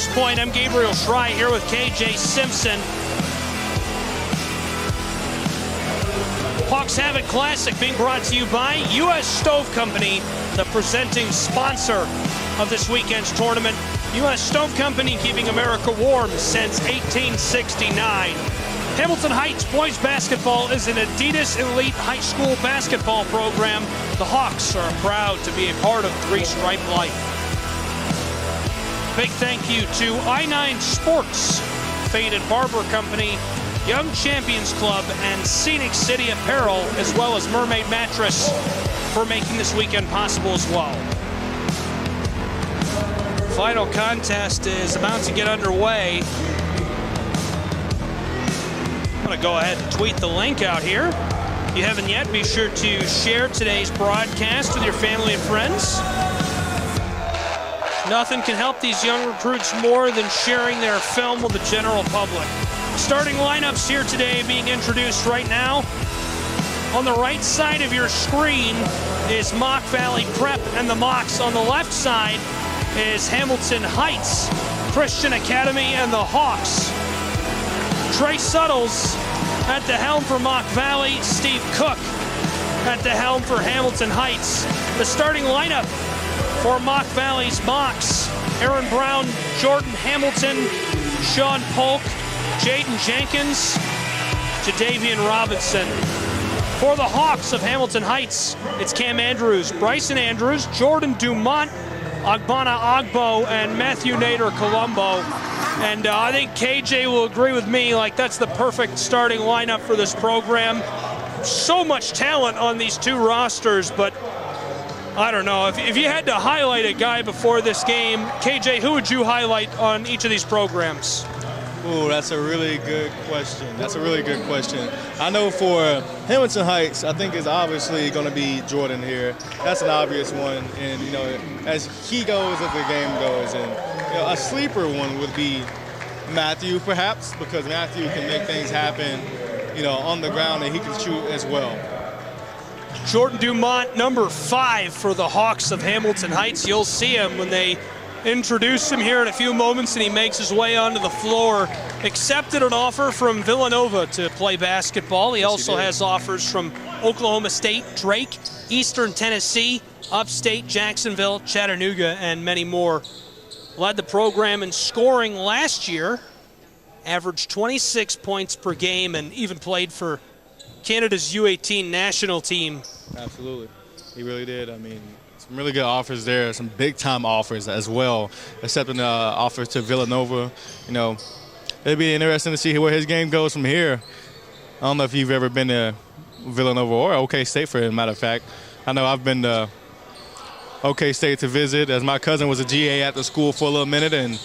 First Point. I'm Gabriel Schrei here with KJ Simpson. Hawks Havoc Classic being brought to you by U.S. Stove Company, the presenting sponsor of this weekend's tournament. U.S. Stove Company keeping America warm since 1869. Hamilton Heights boys basketball is an Adidas Elite high school basketball program. The Hawks are proud to be a part of Three Stripe Life. Big thank you to I-9 Sports, Faded Barber Company, Young Champions Club, and Scenic City Apparel, as well as Mermaid Mattress, for making this weekend possible as well. Final contest is about to get underway. I'm going to go ahead and tweet the link out here. If you haven't yet, be sure to share today's broadcast with your family and friends. Nothing can help these young recruits more than sharing their film with the general public. Starting lineups here today being introduced right now. On the right side of your screen is Moc Valley Prep and the Mocs. On the left side is Hamilton Heights Christian Academy and the Hawks. Trey Suttles at the helm for Moc Valley. Steve Cook at the helm for Hamilton Heights. The starting lineup for Moc Valley's Mocs: Aaron Brown, Jordan Hamilton, Sean Polk, Jaden Jenkins, Jadavian Robinson. For the Hawks of Hamilton Heights, it's Cam Andrews, Bryson Andrews, Jordan Dumont, Agbana Agbo, and Matthew Nader Colombo. And I think KJ will agree with me, like that's the perfect starting lineup for this program. So much talent on these two rosters, but I don't know. If you had to highlight a guy before this game, KJ, who would you highlight on each of these programs? Ooh, that's a really good question. I know for Hamilton Heights, I think it's obviously going to be Jordan here. That's an obvious one. And, you know, as he goes, as the game goes. And, you know, a sleeper one would be Matthew, perhaps, because Matthew can make things happen, you know, on the ground, and he can shoot as well. Jordan Dumont, number 5 for the Hawks of Hamilton Heights. You'll see him when they introduce him here in a few moments, and he makes his way onto the floor. Accepted an offer from Villanova to play basketball. He also has offers from Oklahoma State, Drake, Eastern Tennessee, Upstate, Jacksonville, Chattanooga, and many more. Led the program in scoring last year, averaged 26 points per game, and even played for Canada's U18 national team. Absolutely. He really did. I mean, some really good offers there, some big-time offers as well, accepting the offer to Villanova. You know, it'd be interesting to see where his game goes from here. I don't know if you've ever been to Villanova or OK State, for a matter of fact. I know I've been to OK State to visit, as my cousin was a GA at the school for a little minute, and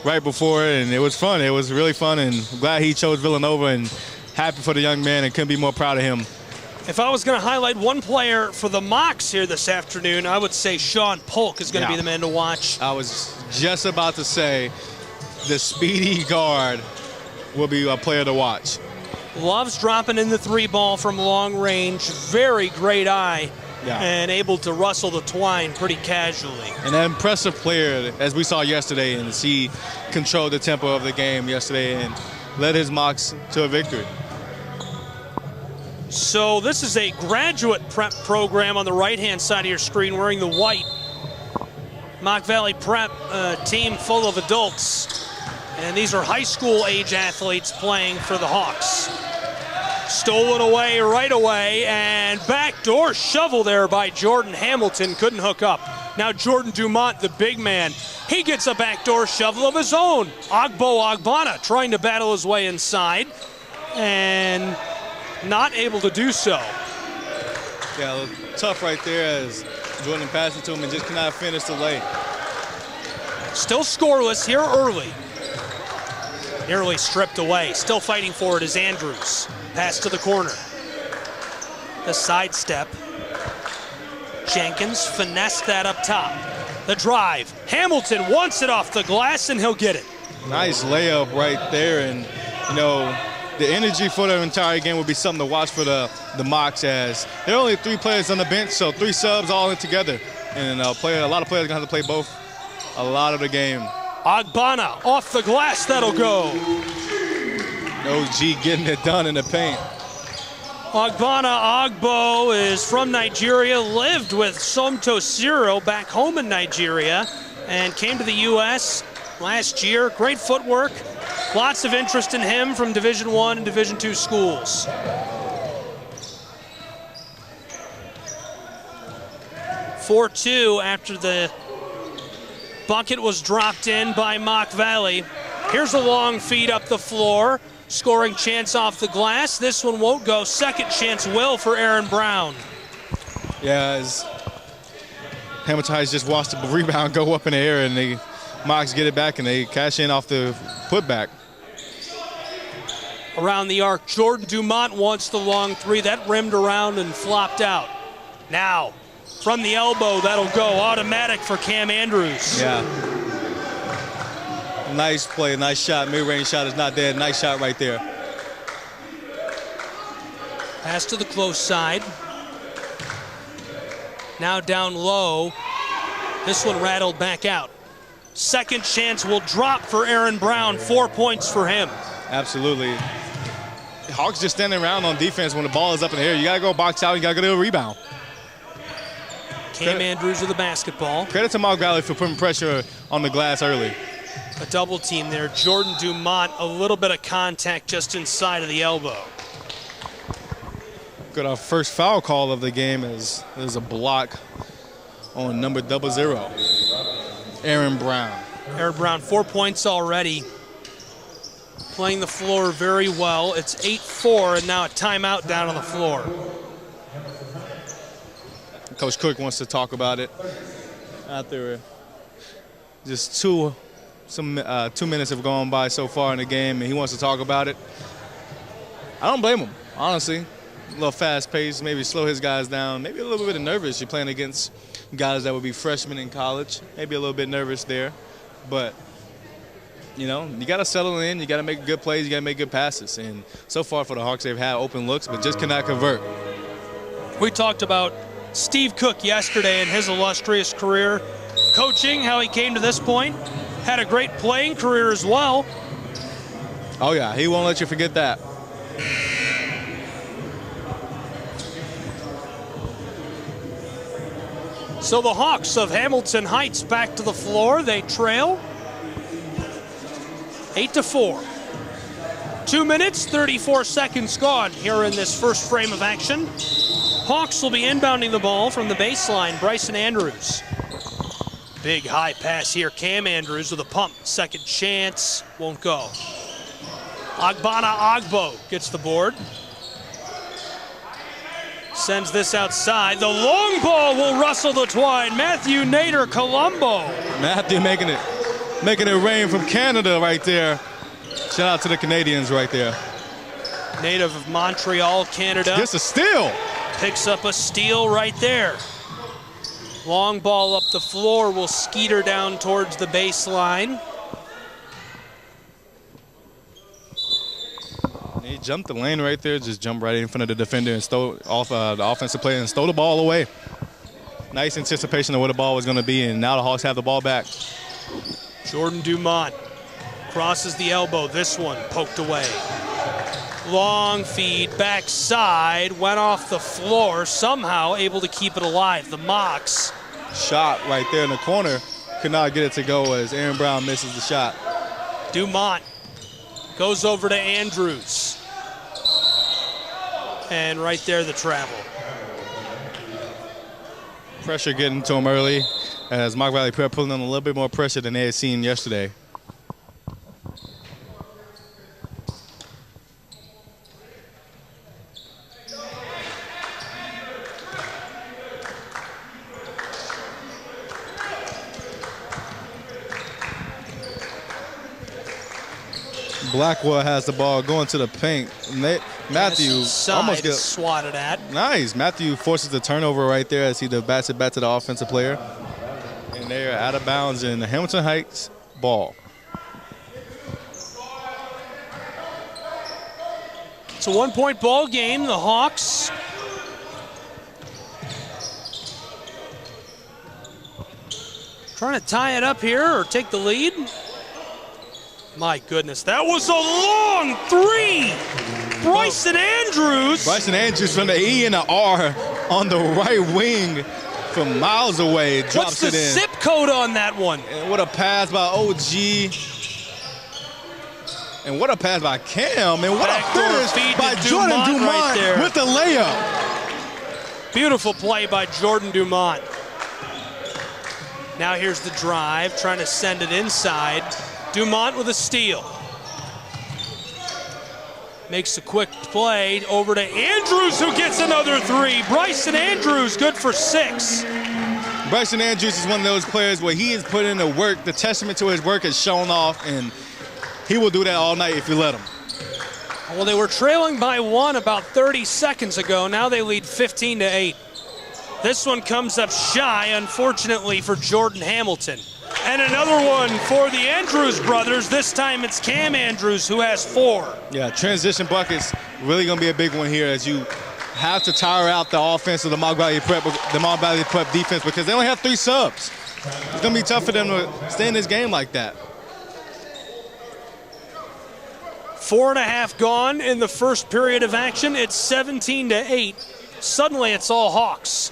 right before, and it was fun. It was really fun, and I'm glad he chose Villanova, and happy for the young man, and couldn't be more proud of him. If I was going to highlight one player for the Mocs here this afternoon, I would say Sean Polk is going to be the man to watch. I was just about to say the speedy guard will be a player to watch. Loves dropping in the 3-ball from long range. Very great eye. And able to rustle the twine pretty casually. And an impressive player, as we saw yesterday, and he controlled the tempo of the game yesterday and led his Mocs to a victory. So this is a graduate prep program on the right-hand side of your screen wearing the white. Moc Valley Prep, a team full of adults. And these are high school age athletes playing for the Hawks. Stolen away right away, and backdoor shovel there by Jordan Hamilton. Couldn't hook up. Now Jordan Dumont, the big man, he gets a backdoor shovel of his own. Agbana trying to battle his way inside, and not able to do so. Yeah, tough right there as Jordan passed it to him and just cannot finish the lay. Still scoreless here early. Nearly stripped away. Still fighting for it is Andrews. Pass to the corner. The sidestep. Jenkins finessed that up top. The drive. Hamilton wants it off the glass, and he'll get it. Nice layup right there, and you know, the energy for the entire game will be something to watch for the Mocs, as there are only 3 players on the bench, so 3 subs all in together, and a lot of players are going to have to play both a lot of the game. Ogbonna off the glass, that'll go. OG getting it done in the paint. Ogbonna Ogbo is from Nigeria, lived with Somto Siro back home in Nigeria, and came to the U.S. last year. Great footwork, lots of interest in him from Division I and Division II schools. 4-2 after the bucket was dropped in by Moc Valley. Here's a long feed up the floor. Scoring chance off the glass. This one won't go. Second chance will for Aaron Brown. Yeah, as Hamilton Heights just watched the rebound go up in the air, and the Mocs get it back, and they cash in off the putback. Around the arc, Jordan Dumont wants the long three. That rimmed around and flopped out. Now, from the elbow, that'll go. Automatic for Cam Andrews. Yeah. Nice play, nice shot. Mid-range shot is not there. Nice shot right there. Pass to the close side. Now down low. This one rattled back out. Second chance will drop for Aaron Brown. 4 points for him. Absolutely. Hawks just standing around on defense when the ball is up in the air. You got to go box out. You got to go to a rebound. Cam Andrews with the basketball. Credit to Moc Valley for putting pressure on the glass early. A double team there. Jordan Dumont, a little bit of contact just inside of the elbow. Got our first foul call of the game as there's a block on number 00. Aaron Brown. Aaron Brown, 4 points already. Playing the floor very well. It's 8-4 and now a timeout down on the floor. Coach Cook wants to talk about it. After just 2 minutes have gone by so far in the game, and he wants to talk about it. I don't blame him, honestly. A little fast pace, maybe slow his guys down. Maybe a little bit nervous. You're playing against guys that would be freshmen in college. Maybe a little bit nervous there. But, you know, you got to settle in. You got to make good plays. You got to make good passes. And so far for the Hawks, they've had open looks, but just cannot convert. We talked about Steve Cook yesterday in his illustrious career. Coaching, how he came to this point. Had a great playing career as well. Oh, yeah. He won't let you forget that. So the Hawks of Hamilton Heights back to the floor. They trail 8-4. 2 minutes, 34 seconds gone here in this first frame of action. Hawks will be inbounding the ball from the baseline. Bryson Andrews. Big high pass here. Cam Andrews with a pump. Second chance. Won't go. Ogbonna Ogbo gets the board. Sends this outside. The long ball will rustle the twine. Matthew Nader Colombo. Matthew making it rain from Canada right there. Shout out to the Canadians right there. Native of Montreal, Canada. Gets a steal. Picks up a steal right there. Long ball up the floor will skeeter down towards the baseline. He jumped the lane right there, just jumped right in front of the defender and stole off the offensive player and stole the ball away. Nice anticipation of where the ball was going to be, and now the Hawks have the ball back. Jordan Dumont crosses the elbow. This one poked away. Long feed, backside, went off the floor, somehow able to keep it alive. The Mocs. Shot right there in the corner. Could not get it to go as Aaron Brown misses the shot. Dumont goes over to Andrews. And right there, the travel. Pressure getting to him early as Moc Valley pulling on a little bit more pressure than they had seen yesterday. Blackwell has the ball going to the paint. Matthew almost gets swatted at. Nice. Matthew forces the turnover right there as he bats it back to the offensive player. And they are out of bounds in the Hamilton Heights ball. It's a 1 point ball game. The Hawks trying to tie it up here or take the lead. My goodness, that was a long three. Bryson Andrews. Bryson Andrews from the E and the R on the right wing from miles away. Drops What's the it in. zip code on that one? And what a pass by OG. And what a pass by Cam. And what Backdoor a feed finish by to Jordan Dumont Dumont right there. with the layup. Beautiful play by Jordan Dumont. Now here's the drive, trying to send it inside. Dumont with a steal. Makes a quick play over to Andrews, who gets another three. Bryson Andrews, good for 6. Bryson Andrews is one of those players where he has put in the work. The testament to his work is shown off, and he will do that all night if you let him. Well, they were trailing by 1 about 30 seconds ago. Now they lead 15-8. This one comes up shy, unfortunately, for Jordan Hamilton. And another one for the Andrews brothers. This time it's Cam Andrews who has 4. Yeah, transition buckets really going to be a big one here as you have to tire out the offense of the Moc Valley Prep defense because they only have 3 subs. It's going to be tough for them to stay in this game like that. 4.5 gone in the first period of action. It's 17-8. Suddenly it's all Hawks.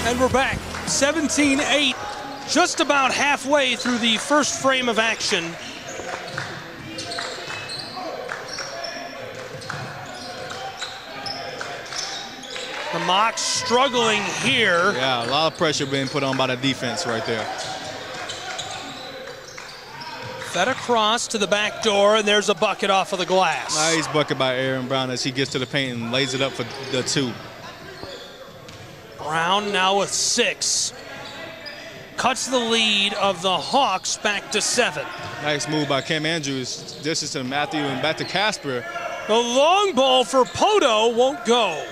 And we're back, 17-8, just about halfway through the first frame of action. The Mocs struggling here. Yeah, a lot of pressure being put on by the defense right there. Fed across to the back door, and there's a bucket off of the glass. Nice bucket by Aaron Brown as he gets to the paint and lays it up for the 2. Brown now with 6. Cuts the lead of the Hawks back to 7. Nice move by Cam Andrews. This is to Matthew and back to Casper. The long ball for Poto won't go.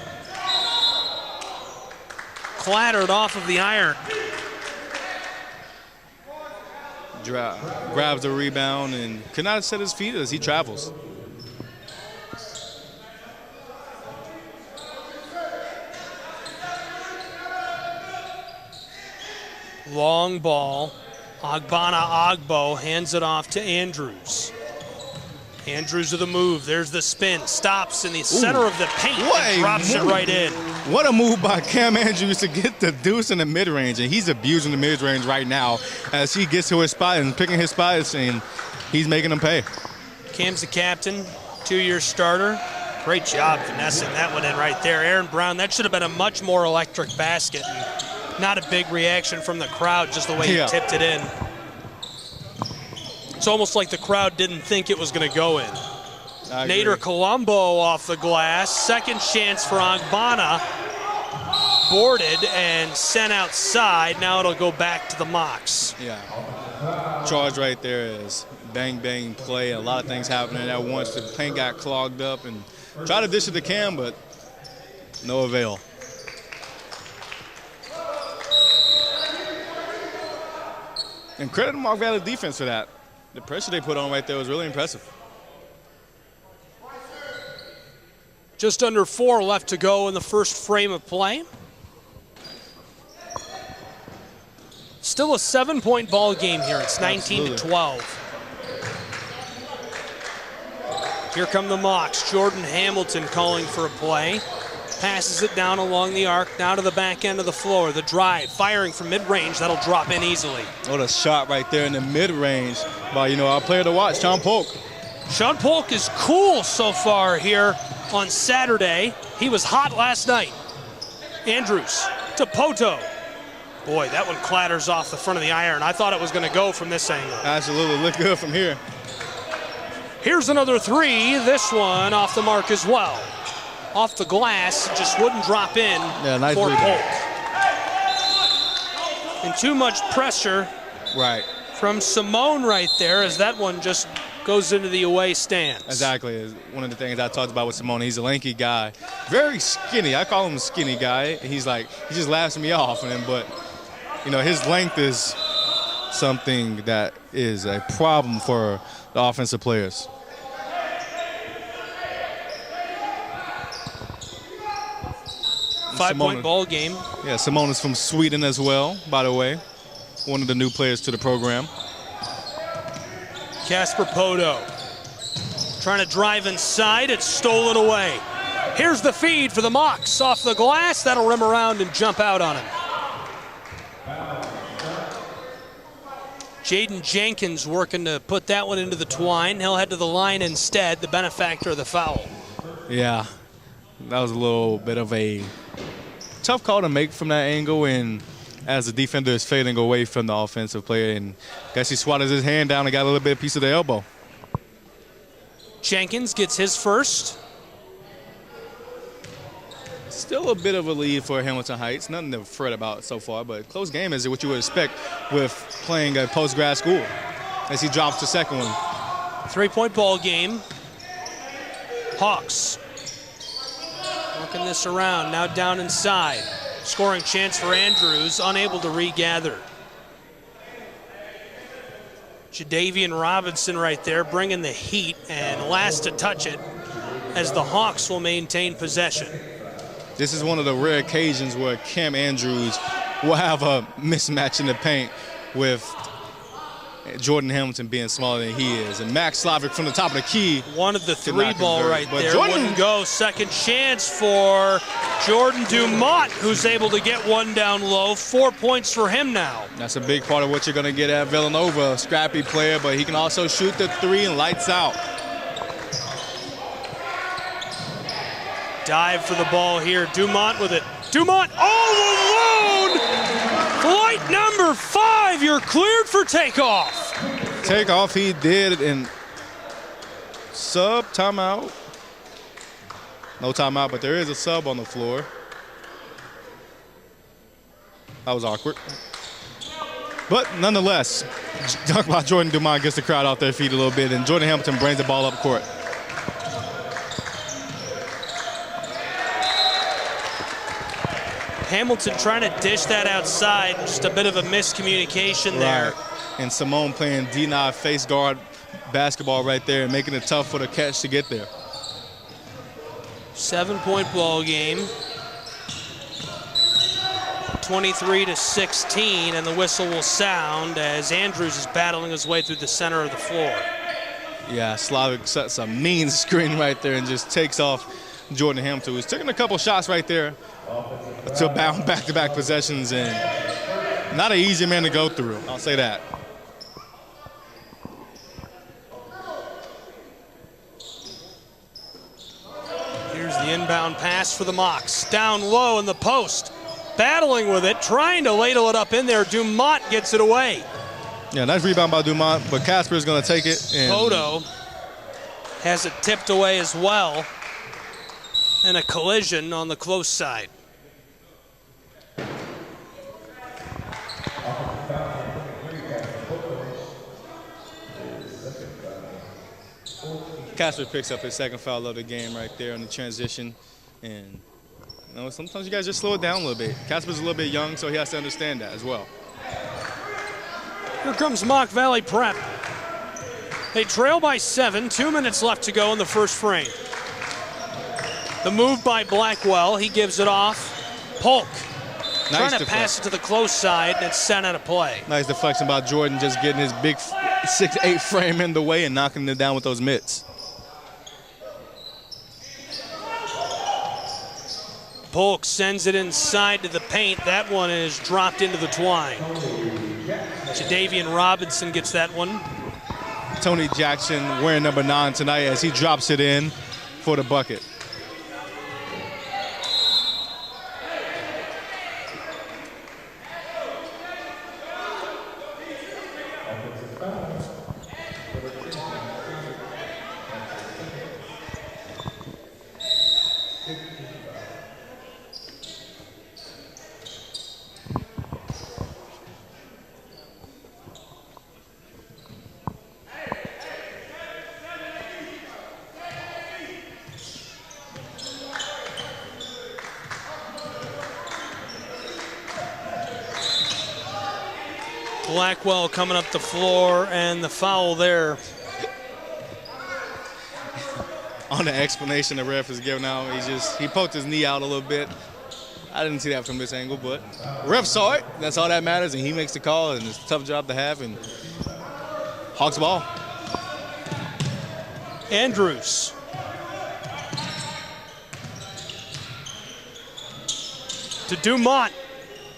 Clattered off of the iron. Grabs the rebound and cannot set his feet as he travels. Long ball. Agbana Agbo hands it off to Andrews. Andrews with the move. There's the spin. Stops in the center of the paint and drops it right in. What a move by Cam Andrews to get the deuce in the mid-range. And he's abusing the mid-range right now as he gets to his spot and picking his spots, and he's making them pay. Cam's the captain, 2-year starter. Great job finessing that one in right there. Aaron Brown, that should have been a much more electric basket. Not a big reaction from the crowd, just the way he tipped it in. It's almost like the crowd didn't think it was going to go in. Nader Colombo off the glass. Second chance for Agbana. Boarded and sent outside. Now it'll go back to the Mocs. Yeah. Charge right there is bang, bang play. A lot of things happening at once. The paint got clogged up and tried to dish it to Cam, but no avail. And credit to Moc Valley defense for that. The pressure they put on right there was really impressive. Just under 4 left to go in the first frame of play. Still a 7-point ball game here. It's 19-12. Here come the Mocs. Jordan Hamilton calling for a play. Passes it down along the arc, now to the back end of the floor. The drive, firing from mid-range, that'll drop in easily. What a shot right there in the mid-range by, our player to watch, Sean Polk. Sean Polk is cool so far here on Saturday. He was hot last night. Andrews to Poto. Boy, that one clatters off the front of the iron. I thought it was going to go from this angle. Absolutely, look good from here. Here's another three. This one off the mark as well. Off the glass, just wouldn't drop in nice for rebound. Polk. And too much pressure from Simone right there as that one just goes into the away stands. Exactly. One of the things I talked about with Simone, he's a lanky guy. Very skinny. I call him a skinny guy. He just laughs me off. But his length is something that is a problem for the offensive players. Five-point ball game. Yeah, Simone is from Sweden as well, by the way. One of the new players to the program. Casper Poto trying to drive inside. It's stolen away. Here's the feed for the Mocs off the glass. That'll rim around and jump out on him. Jaden Jenkins working to put that one into the twine. He'll head to the line instead, the benefactor of the foul. Yeah, that was a little bit of a tough call to make from that angle, and as the defender is fading away from the offensive player, and I guess he swatted his hand down and got a little bit of piece of the elbow. Jenkins gets his first. Still a bit of a lead for Hamilton Heights. Nothing to fret about so far, but close game is what you would expect with playing a post-grad school as he drops the second one. 3-point ball game. Hawks working this around, now down inside. Scoring chance for Andrews, unable to regather. Jadavian Robinson right there bringing the heat and last to touch it as the Hawks will maintain possession. This is one of the rare occasions where Cam Andrews will have a mismatch in the paint with Jordan Hamilton being smaller than he is. And Max Slavic from the top of the key. Wanted the three ball right there. Jordan wouldn't go. Second chance for Jordan Dumont, who's able to get one down low. 4 points for him now. That's a big part of what you're going to get at Villanova. Scrappy player, but he can also shoot the three and lights out. Dive for the ball here. Dumont with it. Dumont all alone! Flight number 5, you're cleared for takeoff. Takeoff he did, and sub timeout. No timeout, but there is a sub on the floor. That was awkward. But nonetheless, talk about Jordan Dumont gets the crowd off their feet a little bit, and Jordan Hamilton brings the ball up court. Hamilton trying to dish that outside, just a bit of a miscommunication there. And Simone playing D9 face guard basketball right there and making it tough for the catch to get there. 7-point ball game. 23-16, and the whistle will sound as Andrews is battling his way through the center of the floor. Yeah, Slavic sets a mean screen right there and just takes off Jordan Hamilton, who's taking a couple shots right there to bound back-to-back possessions, and not an easy man to go through, I'll say that. Here's the inbound pass for the Mocs. Down low in the post, battling with it, trying to ladle it up in there. Dumont gets it away. Yeah, nice rebound by Dumont, but Casper is going to take it. And Poto has it tipped away as well, and a collision on the close side. Casper picks up his second foul of the game right there on the transition. And sometimes you guys just slow it down a little bit. Casper's a little bit young, so he has to understand that as well. Here comes Moc Valley Prep. They trail by 7, 2 minutes left to go in the first frame. The move by Blackwell, he gives it off. Polk trying to pass it to the close side, and it's sent out of play. Nice deflection by Jordan, just getting his big 6'8" frame in the way and knocking it down with those mitts. Polk sends it inside to the paint. That one is dropped into the twine. Jadavian Robinson gets that one. Tony Jackson wearing number 9 tonight as he drops it in for the bucket. Blackwell coming up the floor, and the foul there. On the explanation the ref is giving out, he poked his knee out a little bit. I didn't see that from this angle, but ref saw it. That's all that matters, and he makes the call, and it's a tough job to have, and Hawks ball. Andrews. To Dumont.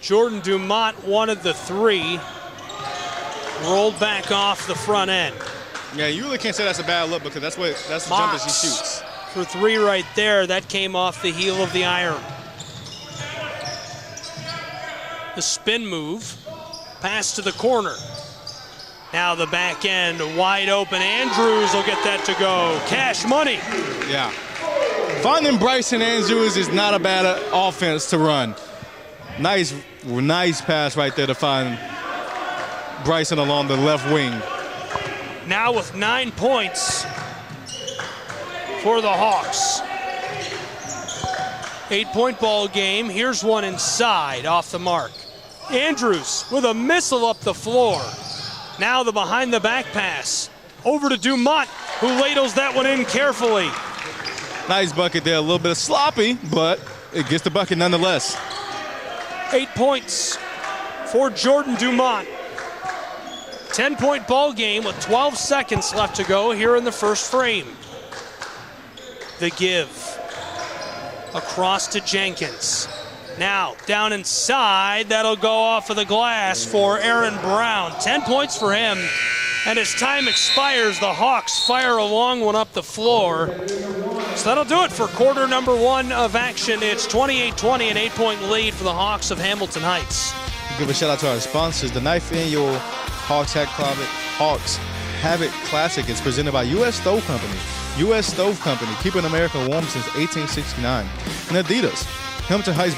Jordan Dumont wanted the 3. Rolled back off the front end. Yeah, you really can't say that's a bad look because that's the jumper she shoots. For 3 right there. That came off the heel of the iron. The spin move. Pass to the corner. Now the back end wide open. Andrews will get that to go. Cash money. Yeah. Finding Bryson Andrews is not a bad offense to run. Nice pass right there to find Bryson along the left wing. Now with 9 points for the Hawks. 8-point ball game. Here's one inside off the mark. Andrews with a missile up the floor. Now the behind the back pass. Over to Dumont, who ladles that one in carefully. Nice bucket there. A little bit sloppy, but it gets the bucket nonetheless. 8 points for Jordan Dumont. 10-point ball game with 12 seconds left to go here in the first frame. The give. Across to Jenkins. Now down inside. That'll go off of the glass for Aaron Brown. 10 points for him. And as time expires, the Hawks fire a long one up the floor. So that'll do it for quarter number 1 of action. It's 28-20, an 8-point lead for the Hawks of Hamilton Heights. Give a shout out to our sponsors. The 9th annual Hawks Have It Classic is presented by U.S. Stove Company. U.S. Stove Company, keeping America warm since 1869. And Adidas. Hamilton Heights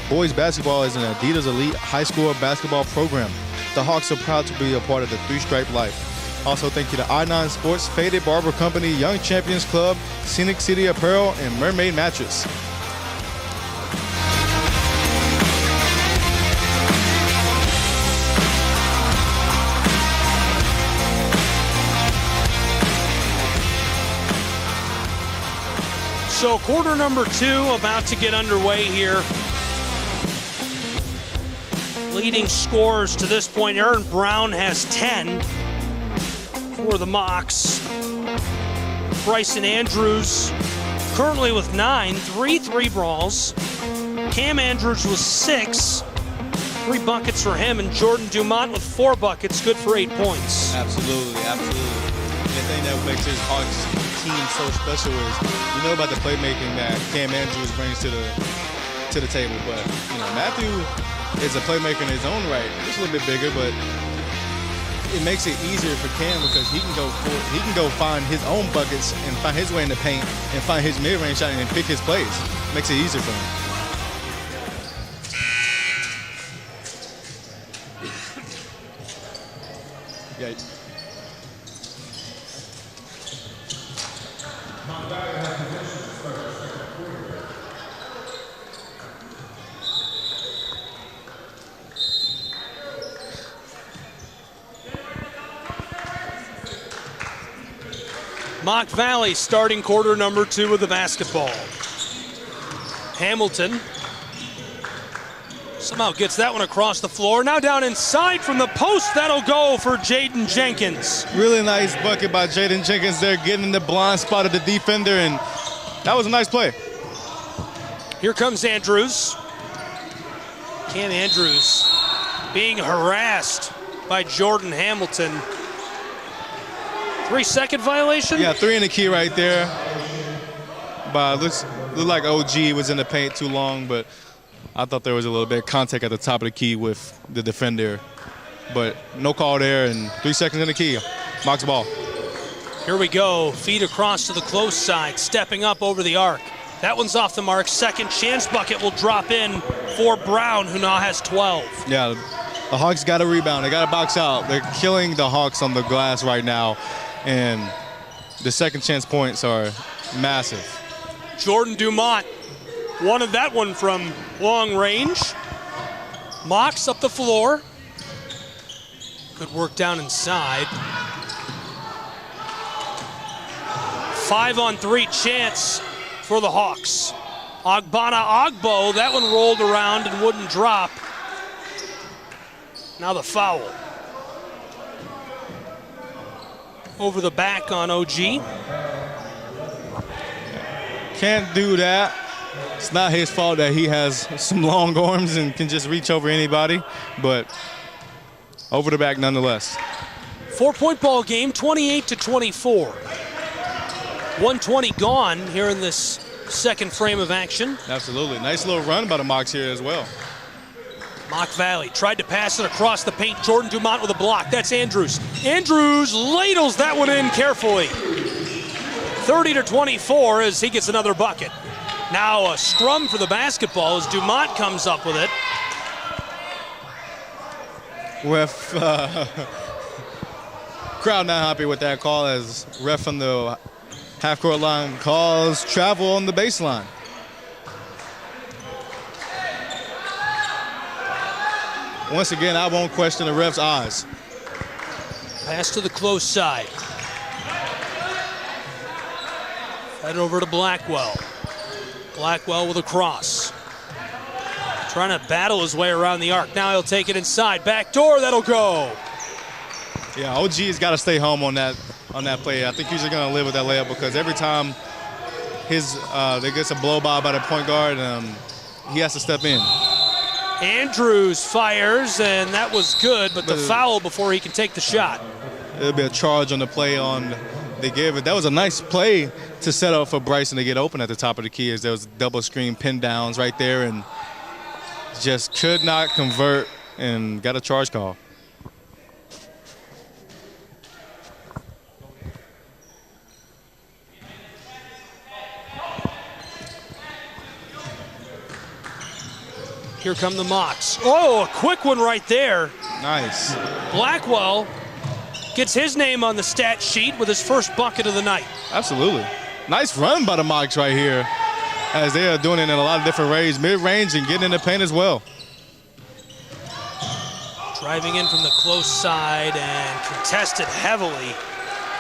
boys basketball is an Adidas Elite high school basketball program. The Hawks are proud to be a part of the Three Stripe Life. Also thank you to I-9 Sports, Faded Barber Company, Young Champions Club, Scenic City Apparel, and Mermaid Mattress. So quarter number 2 about to get underway here. Leading scorers to this point, Aaron Brown has 10 for the Mocs. Bryson Andrews currently with 9, 3 balls. Cam Andrews with 6, 3 buckets for him, and Jordan Dumont with 4 buckets, good for 8 points. Absolutely. The thing that makes this Hawks team so special is you know about the playmaking that Cam Andrews brings to the table, but Matthew is a playmaker in his own right. Just a little bit bigger, but it makes it easier for Cam because he can go find his own buckets and find his way in the paint and find his mid-range shot and pick his plays. Makes it easier for him. Yeah. Moc Valley starting quarter number 2 of the basketball. Hamilton somehow gets that one across the floor. Now down inside from the post. That'll go for Jaden Jenkins. Really nice bucket by Jaden Jenkins there, getting in the blind spot of the defender, and that was a nice play. Here comes Andrews. Cam Andrews being harassed by Jordan Hamilton. 3-second violation? Yeah, 3 in the key right there. But looked like OG was in the paint too long, but I thought there was a little bit of contact at the top of the key with the defender. But no call there, and 3 seconds in the key. Moc's ball. Here we go. Feed across to the close side, stepping up over the arc. That one's off the mark. Second chance bucket will drop in for Brown, who now has 12. Yeah, the Hawks got to rebound. They got to box out. They're killing the Hawks on the glass right now, and the second chance points are massive. Jordan Dumont wanted that one from long range. Mocs up the floor. Good work down inside. 5-on-3 chance for the Hawks. Ogbonna Ogbo, that one rolled around and wouldn't drop. Now the foul. Over the back on OG. Can't do that. It's not his fault that he has some long arms and can just reach over anybody, but over the back nonetheless. 4-point ball game, 28-24. 120 gone here in this second frame of action. Absolutely. Nice little run by the Mocs here as well. Moc Valley tried to pass it across the paint. Jordan Dumont with a block. That's Andrews. Andrews ladles that one in carefully. 30-24 as he gets another bucket. Now a scrum for the basketball as Dumont comes up with it. Ref, crowd not happy with that call as ref from the half-court line calls travel on the baseline. Once again, I won't question the ref's eyes. Pass to the close side. Head over to Blackwell. Blackwell with a cross. Trying to battle his way around the arc. Now he'll take it inside. Back door, that'll go. Yeah, OG's got to stay home on that play. I think he's just going to live with that layup because every time they gets a blow by the point guard, he has to step in. Andrews fires, and that was good, but the foul before he can take the shot. It'll be a charge on the play they gave it. That was a nice play to set up for Bryson to get open at the top of the key as there was double screen pin downs right there and just could not convert and got a charge call. Here come the Mocs. Oh, a quick one right there. Nice. Blackwell gets his name on the stat sheet with his first bucket of the night. Absolutely. Nice run by the Mocs right here as they are doing it in a lot of different ways, mid-range and getting in the paint as well. Driving in from the close side and contested heavily.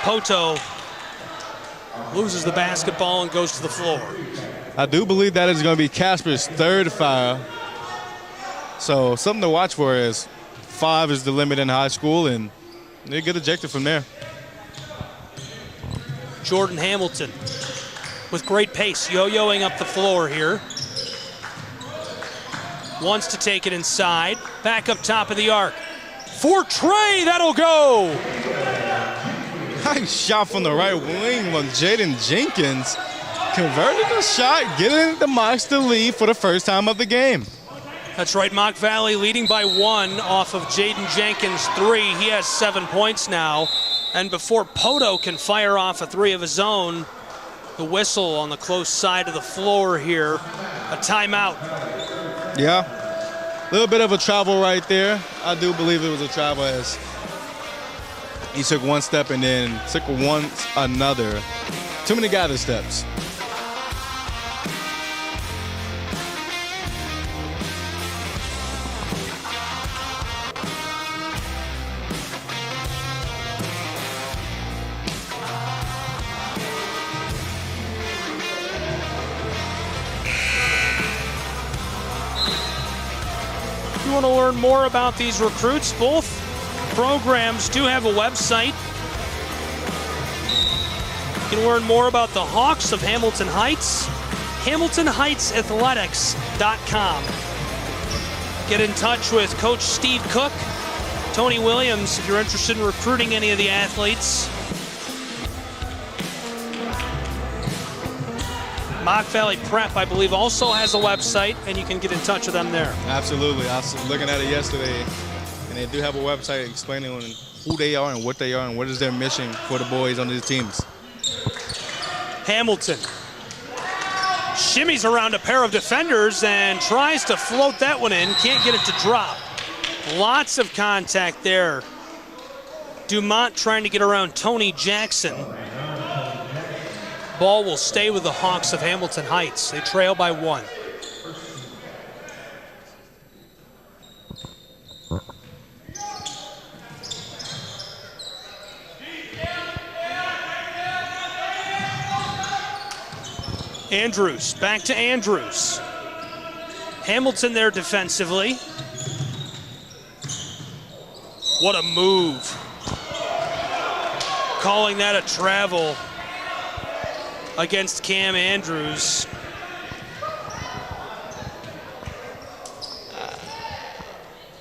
Poto loses the basketball and goes to the floor. I do believe that is going to be Casper's third foul. So something to watch for is 5 is the limit in high school, and they get ejected from there. Jordan Hamilton with great pace, yo-yoing up the floor here. Wants to take it inside. Back up top of the arc. For Trey, that'll go! Nice shot from the right wing from Jaden Jenkins. Converted the shot, getting the Mocs the lead for the first time of the game. That's right, Moc Valley leading by 1 off of Jaden Jenkins' 3. He has 7 points now. And before Poto can fire off a 3 of his own, the whistle on the close side of the floor here. A timeout. Yeah, a little bit of a travel right there. I do believe it was a travel as he took one step and then took another. Too many gather steps. If you want to learn more about these recruits, both programs do have a website. You can learn more about the Hawks of Hamilton Heights HamiltonHeightsAthletics.com. Get in touch with Coach Steve Cook, Tony Williams, if you're interested in recruiting any of the athletes. Moc Valley Prep, I believe, also has a website, and you can get in touch with them there. Absolutely. I was looking at it yesterday, and they do have a website explaining who they are and what is their mission for the boys on these teams. Hamilton shimmies around a pair of defenders and tries to float that one in. Can't get it to drop. Lots of contact there. Dumont trying to get around Tony Jackson. Ball will stay with the Hawks of Hamilton Heights. They trail by 1. Andrews, back to Andrews. Hamilton there defensively. What a move. Calling that a travel against Cam Andrews.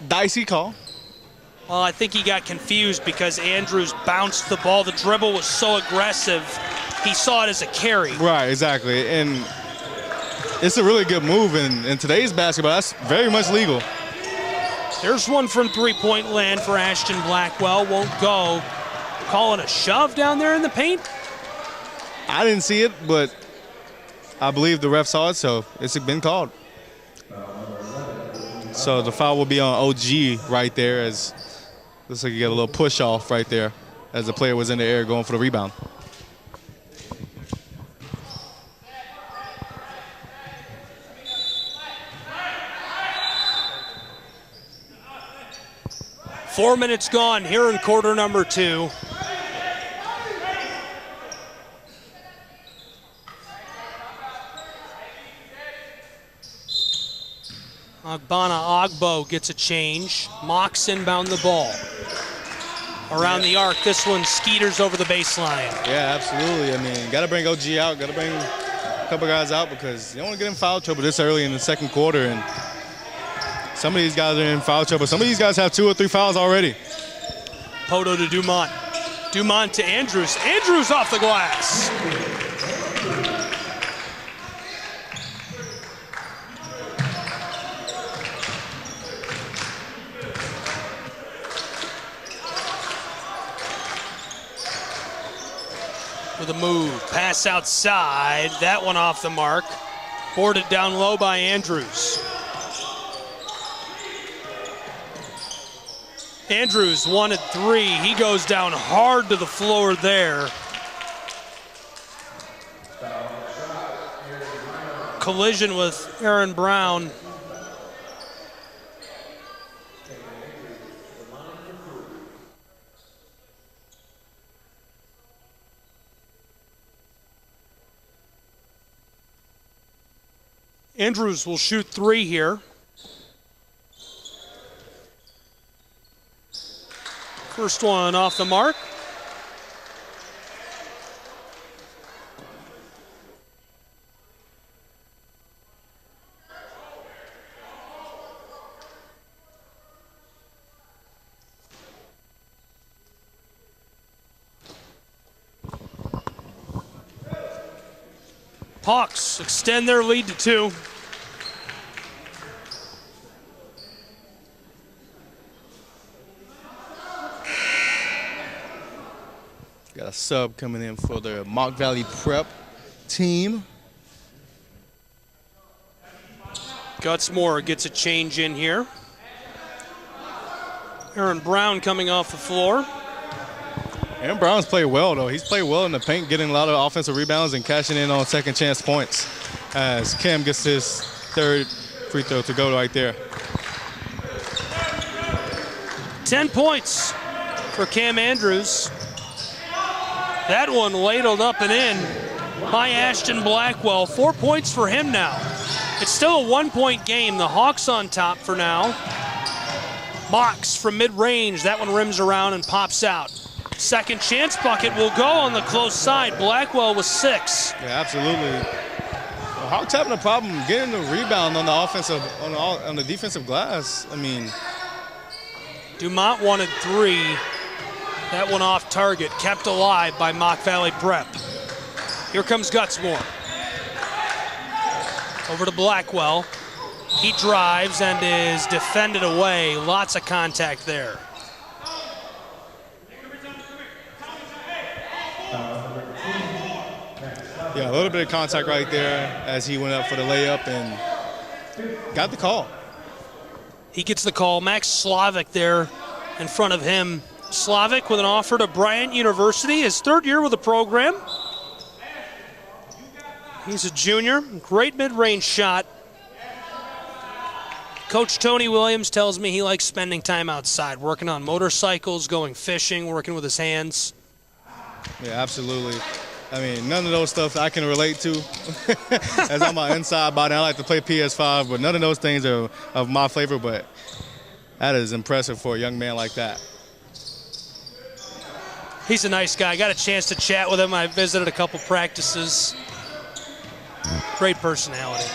Dicey call. Well, I think he got confused because Andrews bounced the ball. The dribble was so aggressive, he saw it as a carry. Right, exactly. And it's a really good move in today's basketball. That's very much legal. There's one from three-point land for Ashton Blackwell. Won't go. Calling a shove down there in the paint. I didn't see it, but I believe the ref saw it, so it's been called. So the foul will be on OG right there, as looks like you get a little push off right there as the player was in the air going for the rebound. Four minutes gone here in quarter number 2. Agbana Ogbo gets a change. Mocs inbound the ball. Around the arc, this one skeeters over the baseline. Yeah, absolutely. I mean, got to bring OG out, got to bring a couple guys out because you don't want to get in foul trouble this early in the second quarter. And some of these guys are in foul trouble. Some of these guys have 2 or 3 fouls already. Poto to Dumont. Dumont to Andrews. Andrews off the glass. With a move, pass outside, that one off the mark. Boarded down low by Andrews. Andrews wanted 3, he goes down hard to the floor there. Collision with Aaron Brown. Andrews will shoot 3 here. First one off the mark. Hawks extend their lead to 2. Got a sub coming in for the Moc Valley Prep team. Gutsmore gets a change in here. Aaron Brown coming off the floor. Aaron Brown's played well, though. He's played well in the paint, getting a lot of offensive rebounds and cashing in on second chance points as Cam gets his 3rd free throw to go right there. 10 points for Cam Andrews. That one ladled up and in by Ashton Blackwell. 4 points for him now. It's still a 1-point game. The Hawks on top for now. Mocs from mid-range. That one rims around and pops out. Second chance bucket will go on the close side. Blackwell with 6. Yeah, absolutely. The Hawks having a problem getting the rebound on the offensive, on the defensive glass. I mean, Dumont wanted 3. That one off target, kept alive by Moc Valley Prep. Here comes Gutsmore. Over to Blackwell. He drives and is defended away. Lots of contact there. Yeah, a little bit of contact right there as he went up for the layup and got the call. He gets the call. Max Slavic there in front of him. Slavic with an offer to Bryant University, his 3rd year with the program. He's a junior. Great mid-range shot. Coach Tony Williams tells me he likes spending time outside, working on motorcycles, going fishing, working with his hands. Yeah, absolutely. I mean, none of those stuff I can relate to. As I'm an inside body, I like to play PS5, but none of those things are of my flavor, but that is impressive for a young man like that. He's a nice guy. I got a chance to chat with him. I visited a couple practices. Great personality.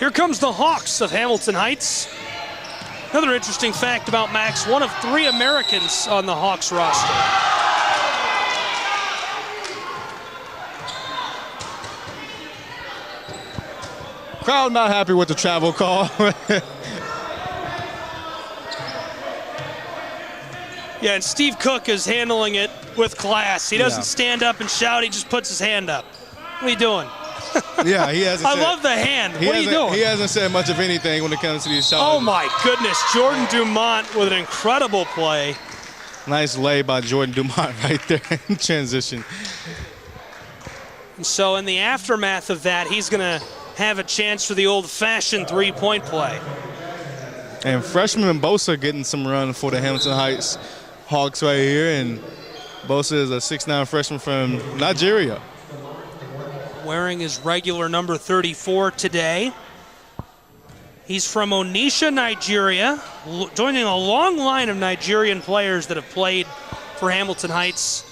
Here comes the Hawks of Hamilton Heights. Another interesting fact about Max, one of 3 Americans on the Hawks roster. Crowd not happy with the travel call. Yeah, and Steve Cook is handling it with class. He doesn't stand up and shout, he just puts his hand up. What are you doing? Yeah, he hasn't I love the hand. What are you doing? He hasn't said much of anything when it comes to these shots. Oh my goodness, Jordan Dumont with an incredible play. Nice lay by Jordan Dumont right there in transition. And so in the aftermath of that, he's going to have a chance for the old-fashioned 3-point play. And freshman Bosa getting some run for the Hamilton Heights Hawks right here, and Bosa is a 6'9" freshman from Nigeria. Wearing his regular number 34 today. He's from Onitsha, Nigeria, joining a long line of Nigerian players that have played for Hamilton Heights.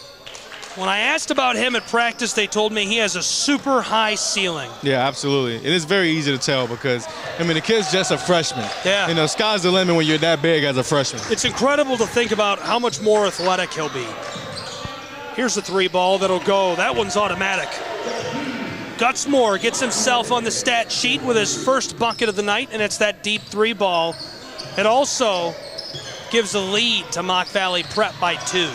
When I asked about him at practice, they told me he has a super high ceiling. Yeah, absolutely. It is very easy to tell because, I mean, the kid's just a freshman. Yeah. You know, sky's the limit when you're that big as a freshman. It's incredible to think about how much more athletic he'll be. Here's the 3 ball that'll go. That one's automatic. Gutsmore gets himself on the stat sheet with his first bucket of the night, and it's that deep 3 ball. It also gives a lead to Moc Valley Prep by 2.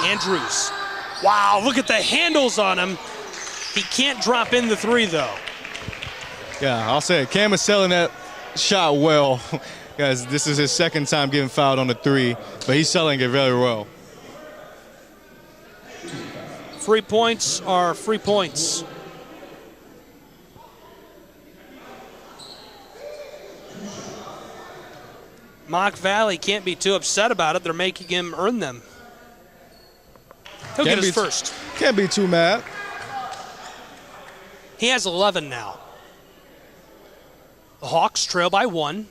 Andrews. Wow, look at the handles on him. He can't drop in the 3, though. Yeah, I'll say it. Cam is selling that shot well. Guys, this is his 2nd time getting fouled on the 3, but he's selling it very well. 3 points are free points. Moc Valley can't be too upset about it. They're making him earn them. He'll get his first. Can't be too mad. He has 11 now. The Hawks trail by 1.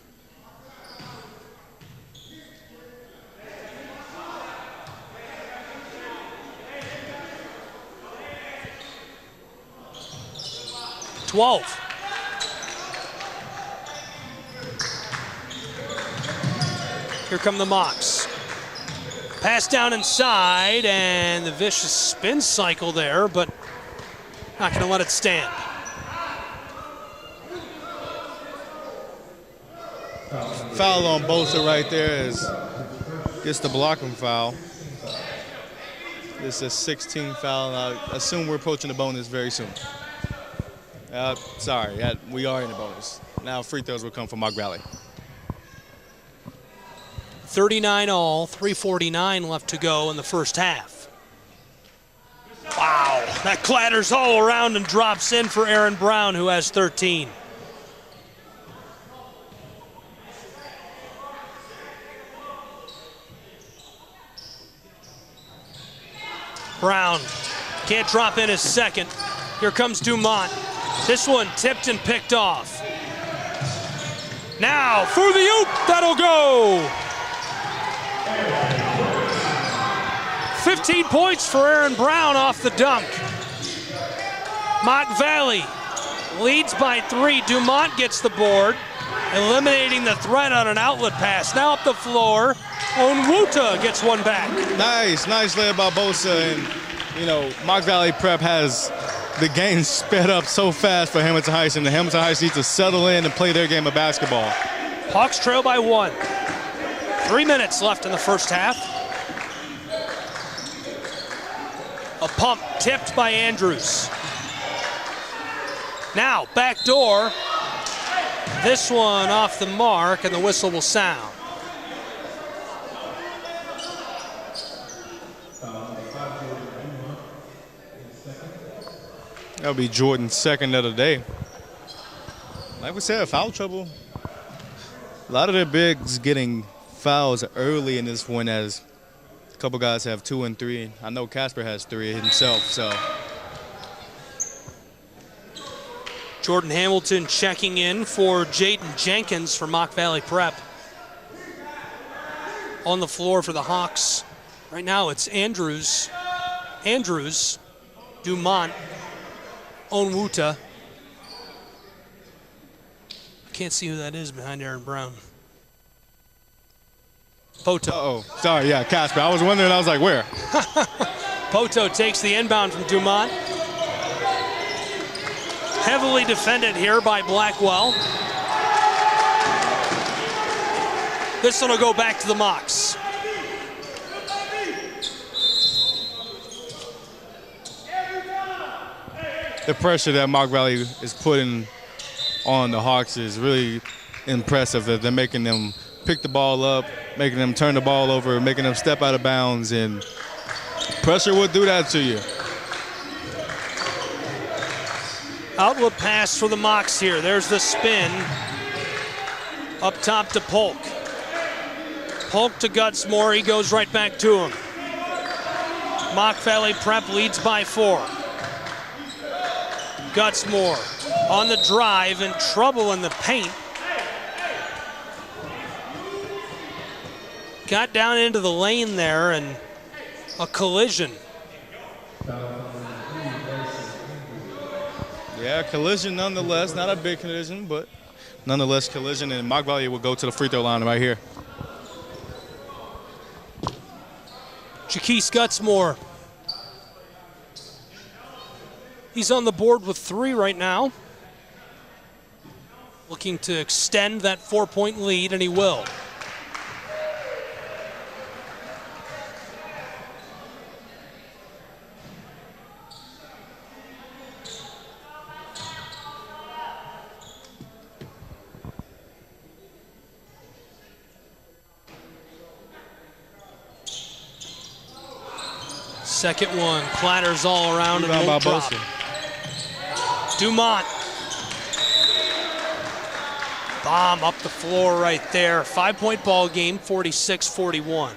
Here come the Mocs. Pass down inside, and the vicious spin cycle there, but not going to let it stand. Foul on Bosa right there gets the blocking foul. This is 16 foul, and I assume we're approaching the bonus very soon. Sorry, we are in the bonus. Now free throws will come from Moc Valley. 39 all, 3:49 left to go in the first half. Wow, that clatters all around and drops in for Aaron Brown, who has 13. Brown can't drop in his 2nd. Here comes Dumont. This one tipped and picked off. Now for the oop, that'll go. 15 points for Aaron Brown off the dunk. Moc Valley leads by 3. Dumont gets the board, eliminating the threat on an outlet pass. Now up the floor, Onwuta gets one back. Nice layup by Bosa. And, you know, Moc Valley Prep has the game sped up so fast for Hamilton Heights, and the Hamilton Heights need to settle in and play their game of basketball. Hawks trail by 1. 3 minutes left in the first half. A pump tipped by Andrews. Now, back door. This one off the mark, and the whistle will sound. That'll be Jordan's second of the day. Like we said, foul trouble. A lot of their bigs getting fouls early in this one, as a couple guys have 2 and 3. I know Casper has 3 himself, so. Jordan Hamilton checking in for Jaden Jenkins for Moc Valley Prep. On the floor for the Hawks. Right now it's Andrews, Dumont, Onwuta. Can't see who that is behind Aaron Brown. Poto. Uh-oh. Sorry, yeah, Casper. I was wondering, I was like, where? Poto takes the inbound from Dumont. Heavily defended here by Blackwell. This one will go back to the Mocs. The pressure that Moc Valley is putting on the Hawks is really impressive. That they're making them pick the ball up, making them turn the ball over, making them step out of bounds, and pressure will do that to you. Outlet pass for the Mocs here. There's the spin. Up top to Polk. Polk to Gutsmore. He goes right back to him. Moc Valley Prep leads by 4. Gutsmore on the drive, in trouble in the paint. Got down into the lane there, and a collision. Yeah, collision nonetheless. Not a big collision, but nonetheless collision. And Moc Valley will go to the free throw line right here. Jaquise Gutsmore. He's on the board with 3 right now. Looking to extend that 4-point lead, and he will. Second one, clatters all around and won't drop. Dumont. Bomb up the floor right there. 5-point ball game, 46-41.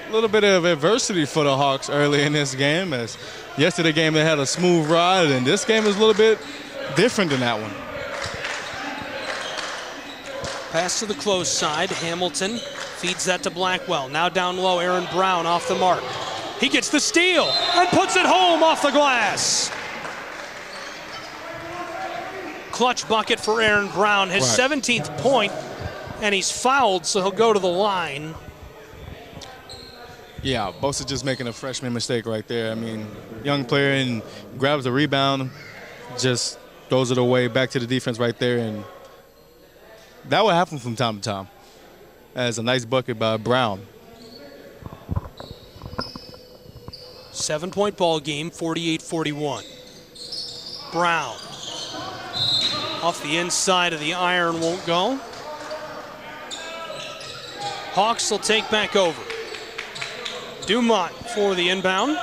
A little bit of adversity for the Hawks early in this game, as yesterday game they had a smooth ride, and this game is a little bit different than that one. Pass to the close side. Hamilton feeds that to Blackwell. Now down low, Aaron Brown off the mark. He gets the steal and puts it home off the glass. Clutch bucket for Aaron Brown, his 17th point, and he's fouled, so he'll go to the line. Yeah, Bosa just making a freshman mistake right there. I mean, young player, and grabs the rebound, just throws it away, back to the defense right there, and that will happen from time to time. As a nice bucket by Brown. 7-point ball game, 48-41. Brown. Off the inside of the iron, won't go. Hawks will take back over. Dumont for the inbound.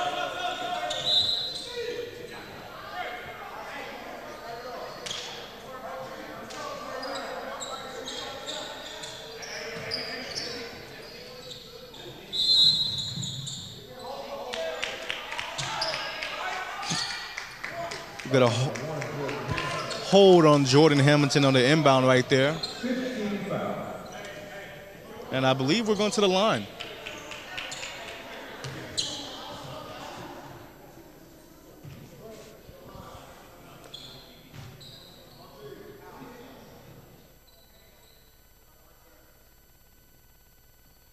Got a hold on Jordan Hamilton on the inbound right there. And I believe we're going to the line.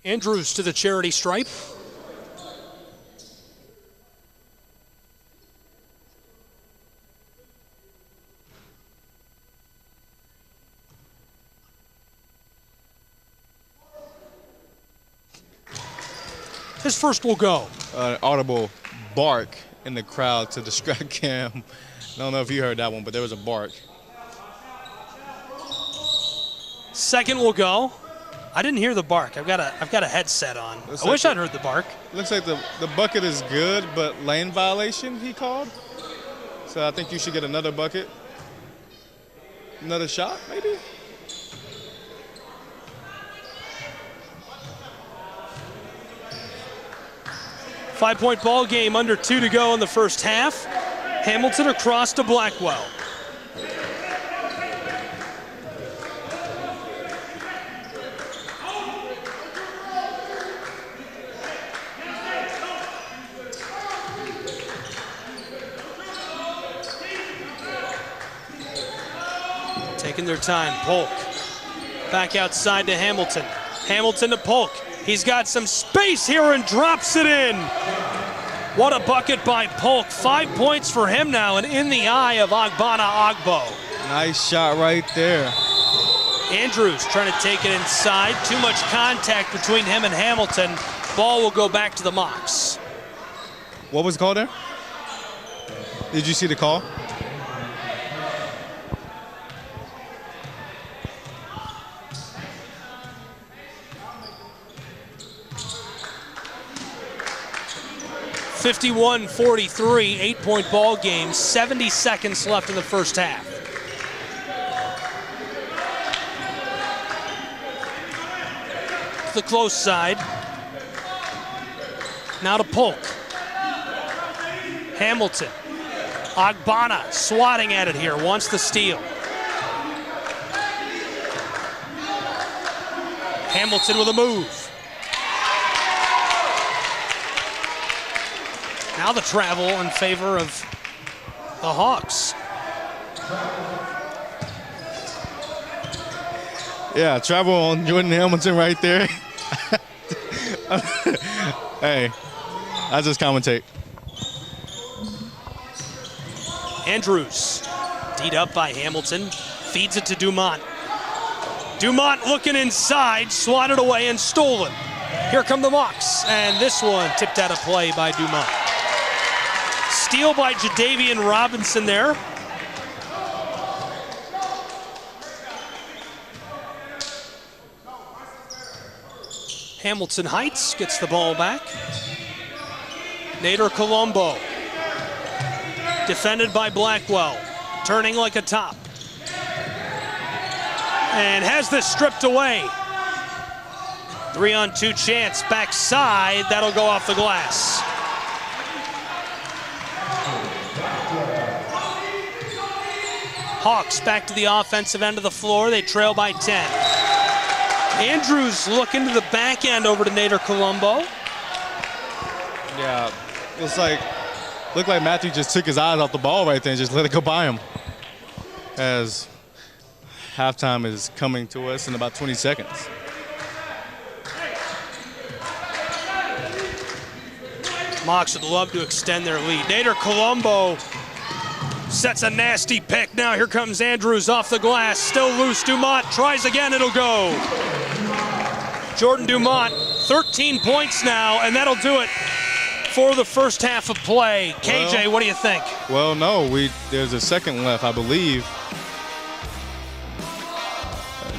Andrews to the charity stripe. His first will go. Audible bark in the crowd to distract Cam. I don't know if you heard that one, but there was a bark. Second will go. I didn't hear the bark. I've got a headset on. I wish I'd heard the bark. Looks like the bucket is good, but lane violation he called. So I think you should get another bucket. Another shot, maybe? Five-point ball game, under 2 to go in the first half. Hamilton across to Blackwell. Taking their time, Polk. Back outside to Hamilton. Hamilton to Polk. He's got some space here and drops it in. What a bucket by Polk. 5 points for him now, and in the eye of Ogbonna Ogbo. Nice shot right there. Andrews trying to take it inside. Too much contact between him and Hamilton. Ball will go back to the Mocs. What was the call there? Did you see the call? (51-43), 8-point ball game, 70 seconds left in the first half. The close side. Now to Polk. Hamilton. Ogbonna swatting at it here, wants the steal. Hamilton with a move. Now the travel in favor of the Hawks. Yeah, travel on Jordan Hamilton right there. Hey, I just commentate. Andrews, teed up by Hamilton, feeds it to Dumont. Dumont looking inside, swatted away and stolen. Here come the Mocs, and this one tipped out of play by Dumont. Steal by Jadavian Robinson there. Hamilton Heights gets the ball back. Nader Colombo. Defended by Blackwell. Turning like a top. And has this stripped away. 3-on-2 chance. Backside. That'll go off the glass. Hawks back to the offensive end of the floor. They trail by 10. Andrews looking to the back end over to Nader Colombo. Yeah, looked like Matthew just took his eyes off the ball right there and just let it go by him. As halftime is coming to us in about 20 seconds. Mocs would love to extend their lead. Nader Colombo sets a nasty pick. Now here comes Andrews off the glass. Still loose. Dumont tries again. It'll go. Jordan Dumont, 13 points now, and that'll do it for the first half of play. KJ, what do you think? Well, no, there's a second left, I believe.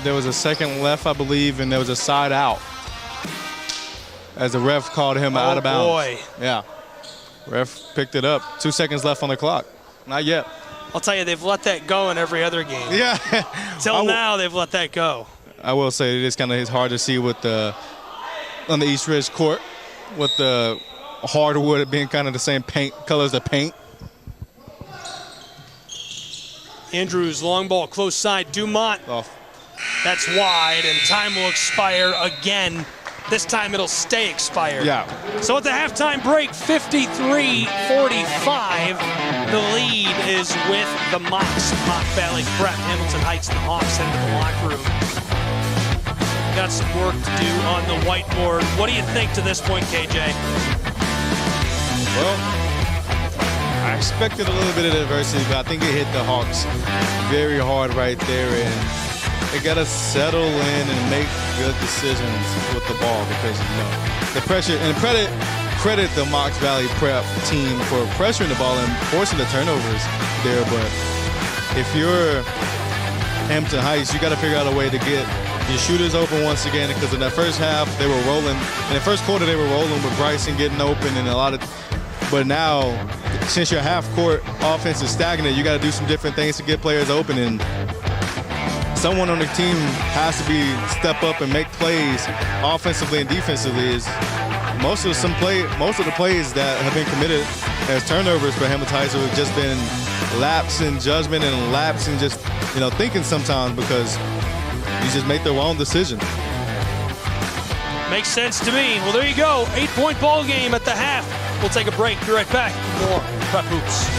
There was a second left, I believe, and there was a side out as the ref called him out of bounds. Oh, boy. Yeah. Ref picked it up. 2 seconds left on the clock. Not yet. I'll tell you, they've let that go in every other game. Yeah. Till now, they've let that go. I will say it is kind of hard to see on the East Ridge court with the hardwood being kind of the same paint colors of paint. Andrews, long ball, close side. Dumont. Off. That's wide, and time will expire again. This time it'll stay expired. Yeah. So at the halftime break, 53-45, the lead is with the Mocs. Moc Valley Prep, Hamilton Heights, and the Hawks head to the locker room. got some work to do on the whiteboard. What do you think to this point, KJ? Well, I expected a little bit of adversity, but I think it hit the Hawks very hard right there, and they got to settle in and make good decisions with the ball because, you know, the pressure, and credit the Moc Valley prep team for pressuring the ball and forcing the turnovers there, but if you're Hampton Heights, you got to figure out a way to get your shooters open once again, because in that first half they were rolling. In the first quarter they were rolling with Bryson getting open and a lot of, but now since your half-court offense is stagnant, you got to do some different things to get players open, and someone on the team has to step up and make plays offensively and defensively. Is most of the plays that have been committed as turnovers for Hampton Heights have just been lapse in judgment and lapse in just, you know, thinking sometimes, because you just make the wrong decision. Makes sense to me. Well, there you go. 8-point ball game at the half. We'll take a break. Be right back. More Prep Hoops.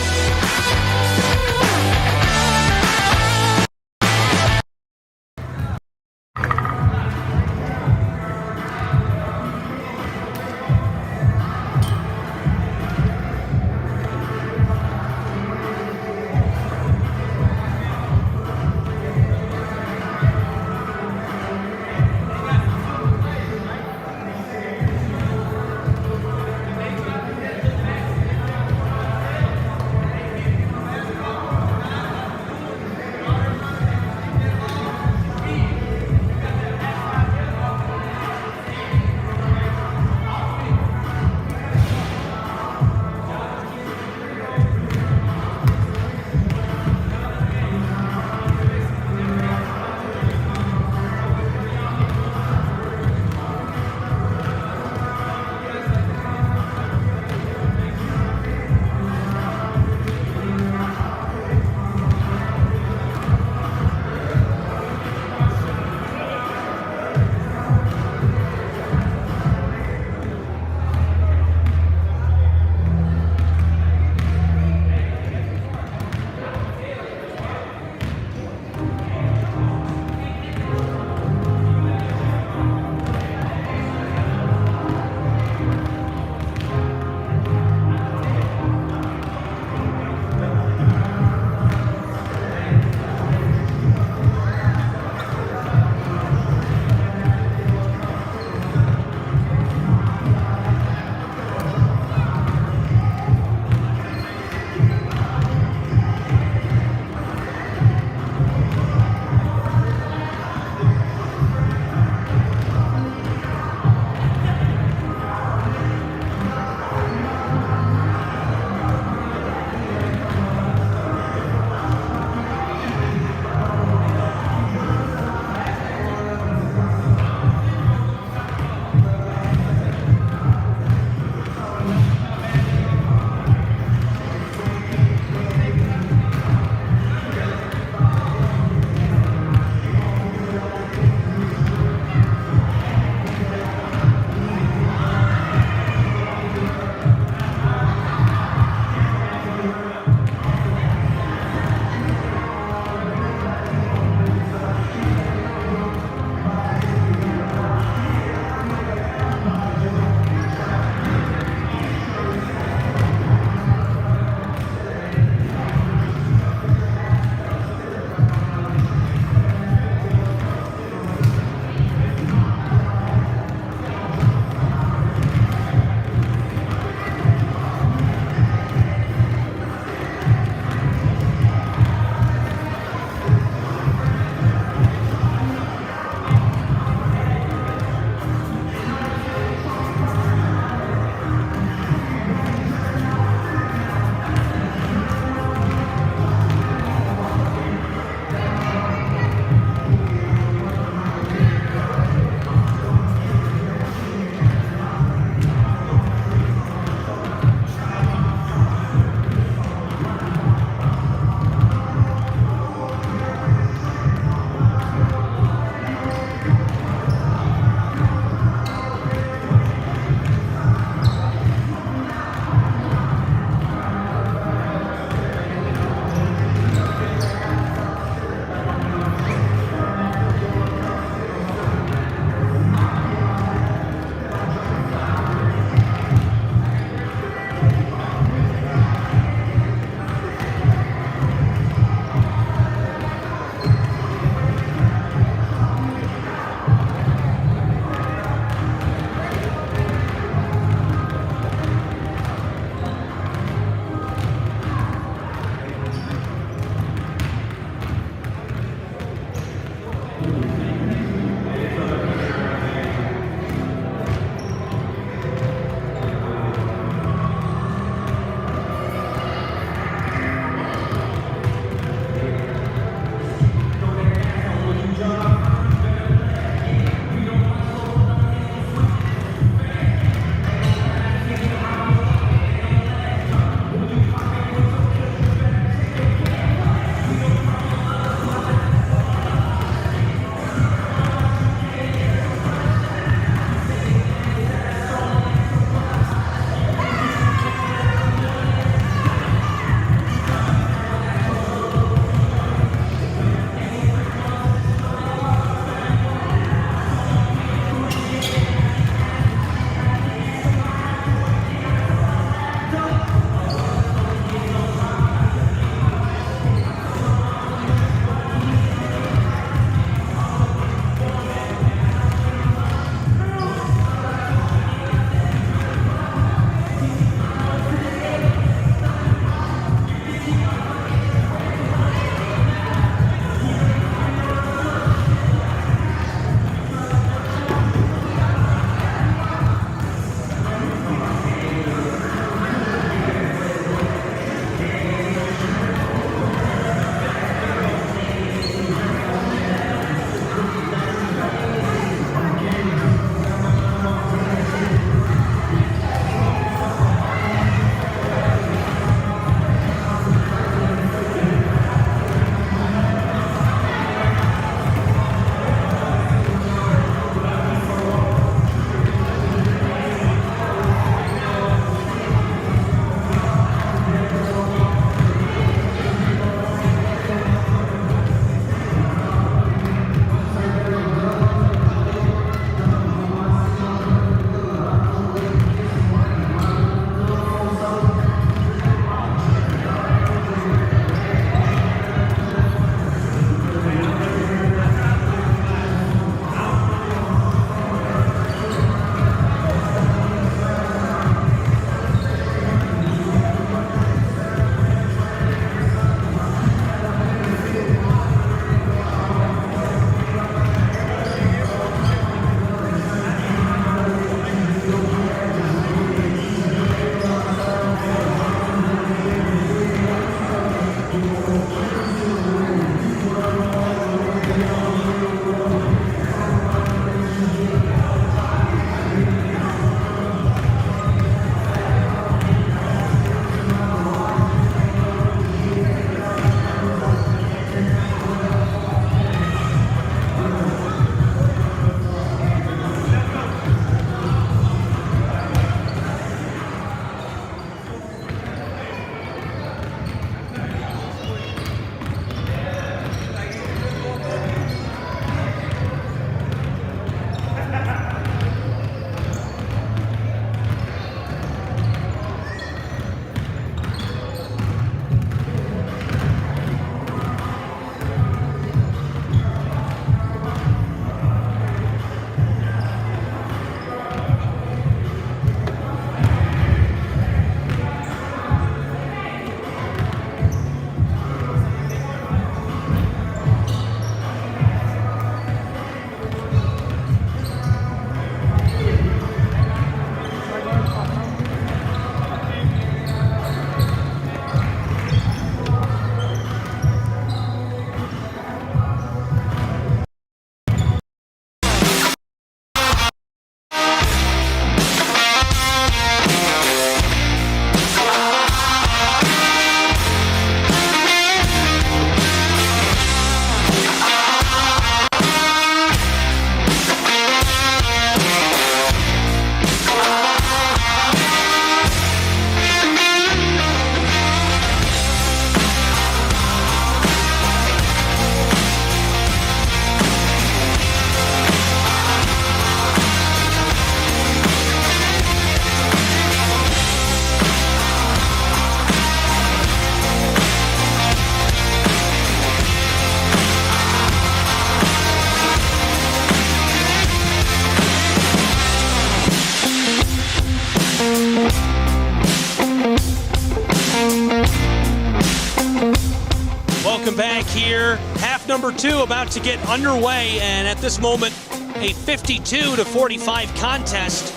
Welcome back here. Half number 2 about to get underway, and at this moment, a 52-45 contest.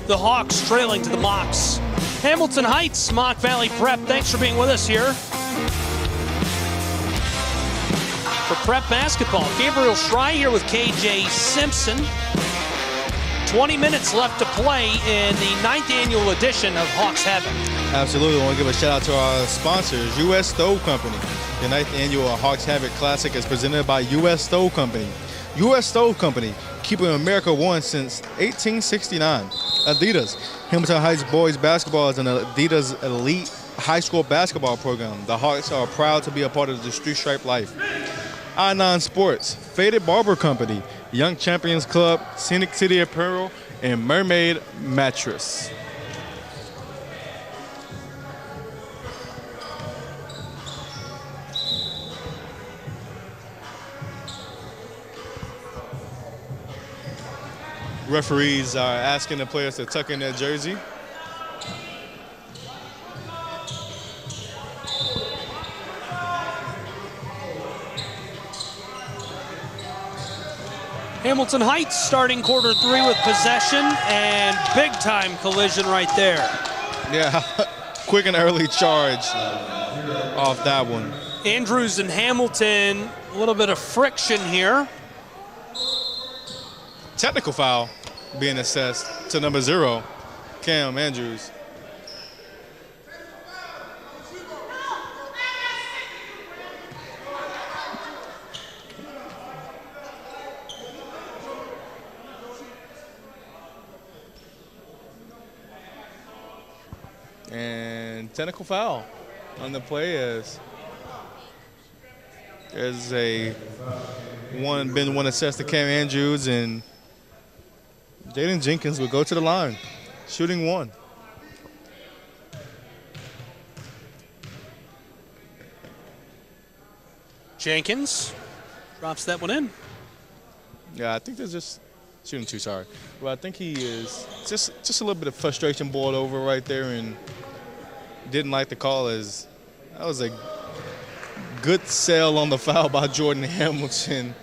The Hawks trailing to the Mocs. Hamilton Heights, Moc Valley Prep, thanks for being with us here. For Prep basketball, Gabriel Schrei here with KJ Simpson. 20 minutes left to play in the 9th annual edition of Hawks Heaven. Absolutely. I want to give a shout out to our sponsors, U.S. Stove Company. The 9th annual Hawks Havoc Classic is presented by U.S. Stove Company. U.S. Stove Company, keeping America warm since 1869. Adidas. Hamilton Heights boys basketball is an Adidas elite high school basketball program. The Hawks are proud to be a part of the Street Stripe life. I9 Sports, Faded Barber Company, Young Champions Club, Scenic City Apparel, and Mermaid Mattress. Referees are asking the players to tuck in their jersey. Hamilton Heights starting quarter 3 with possession, and big time collision right there. Yeah, quick and early charge off that one. Andrews and Hamilton, a little bit of friction here. Technical foul being assessed to number 0, Cam Andrews. And technical foul on the play as there's been one assessed to Cam Andrews, and Jaden Jenkins will go to the line, shooting 1. Jenkins drops that one in. Yeah, I think they're just shooting 2, sorry. Well, I think he is just a little bit of frustration boiled over right there, and didn't like the call, as that was a good sell on the foul by Jordan Hamilton,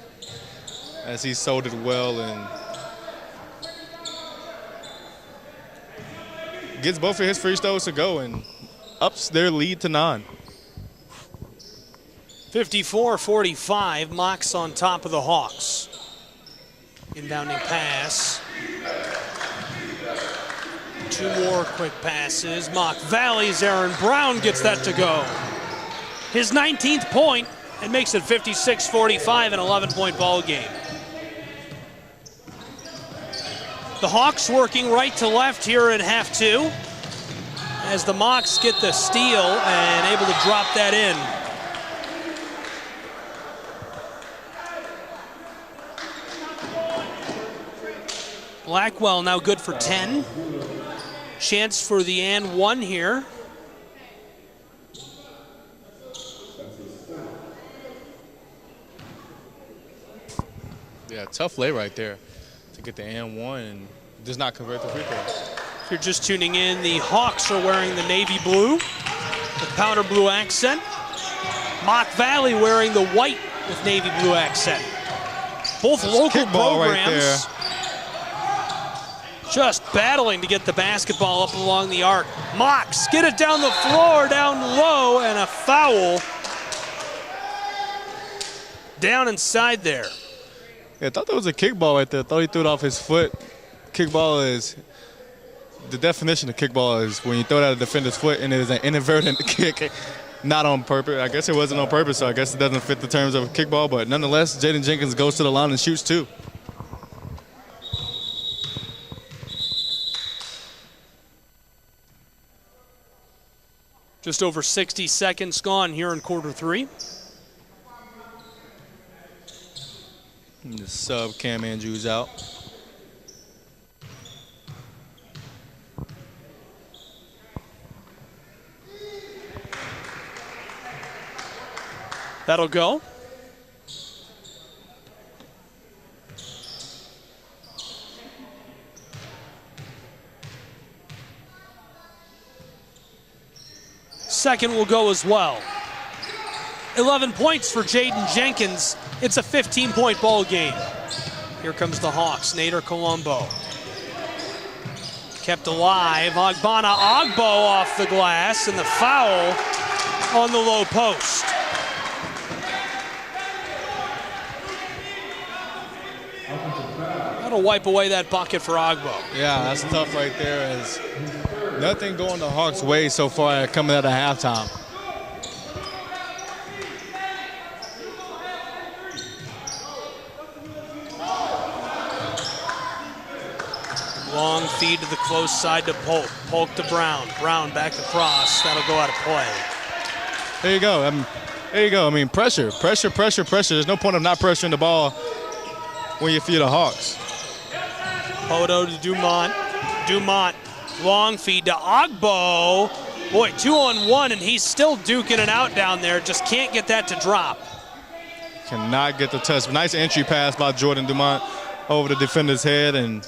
as he sold it well and gets both of his free throws to go and ups their lead to 9. 54-45, Mocs on top of the Hawks. Inbounding pass. 2 more quick passes. Moc Valley's Aaron Brown gets that to go. His 19th point, and makes it 56-45, an 11-point ball game. The Hawks working right to left here in half 2, as the Mocs get the steal and able to drop that in. Blackwell now good for 10. Chance for the and 1 here. Yeah, tough lay right there to get the and 1 and does not convert the free throw. If you're just tuning in, the Hawks are wearing the navy blue, the powder blue accent. Moc Valley wearing the white with navy blue accent. Both local programs just battling to get the basketball up along the arc. Mocs get it down the floor, down low, and a foul down inside there. Yeah, I thought that was a kickball right there. I thought he threw it off his foot. Kickball is, the definition of kickball is when you throw it at a defender's foot and it is an inadvertent kick, not on purpose. I guess it wasn't on purpose, so I guess it doesn't fit the terms of a kickball, but nonetheless, Jaden Jenkins goes to the line and shoots 2. Just over 60 seconds gone here in quarter 3. And the sub Cam Andrews out. That'll go. Second will go as well. 11 points for Jaden Jenkins. It's a 15-point ball game. Here comes the Hawks, Nader Colombo. Kept alive, Ogbonna Ogbo off the glass, and the foul on the low post. That'll wipe away that bucket for Ogbo. Yeah, that's tough right there. As nothing going the Hawks' way so far coming out of halftime. Long feed to the close side to Polk. Polk to Brown. Brown back across. That'll go out of play. There you go. There you go. I mean, pressure. There's no point of not pressuring the ball when you feed the Hawks. Poto to Dumont. Dumont, long feed to Ogbo. Boy, 2-on-1, and he's still duking it out down there. Just can't get that to drop. Cannot get the touch. Nice entry pass by Jordan Dumont over the defender's head, and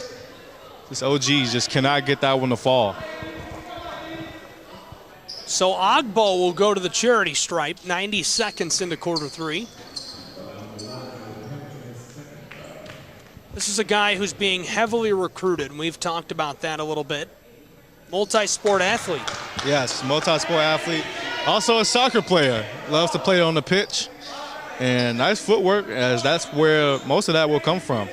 this OG just cannot get that one to fall. So Ogbo will go to the charity stripe, 90 seconds into quarter three. This is a guy who's being heavily recruited, and we've talked about that a little bit. Multi-sport athlete. Yes, multi-sport athlete. Also a soccer player. Loves to play on the pitch. And nice footwork, as that's where most of that will come from.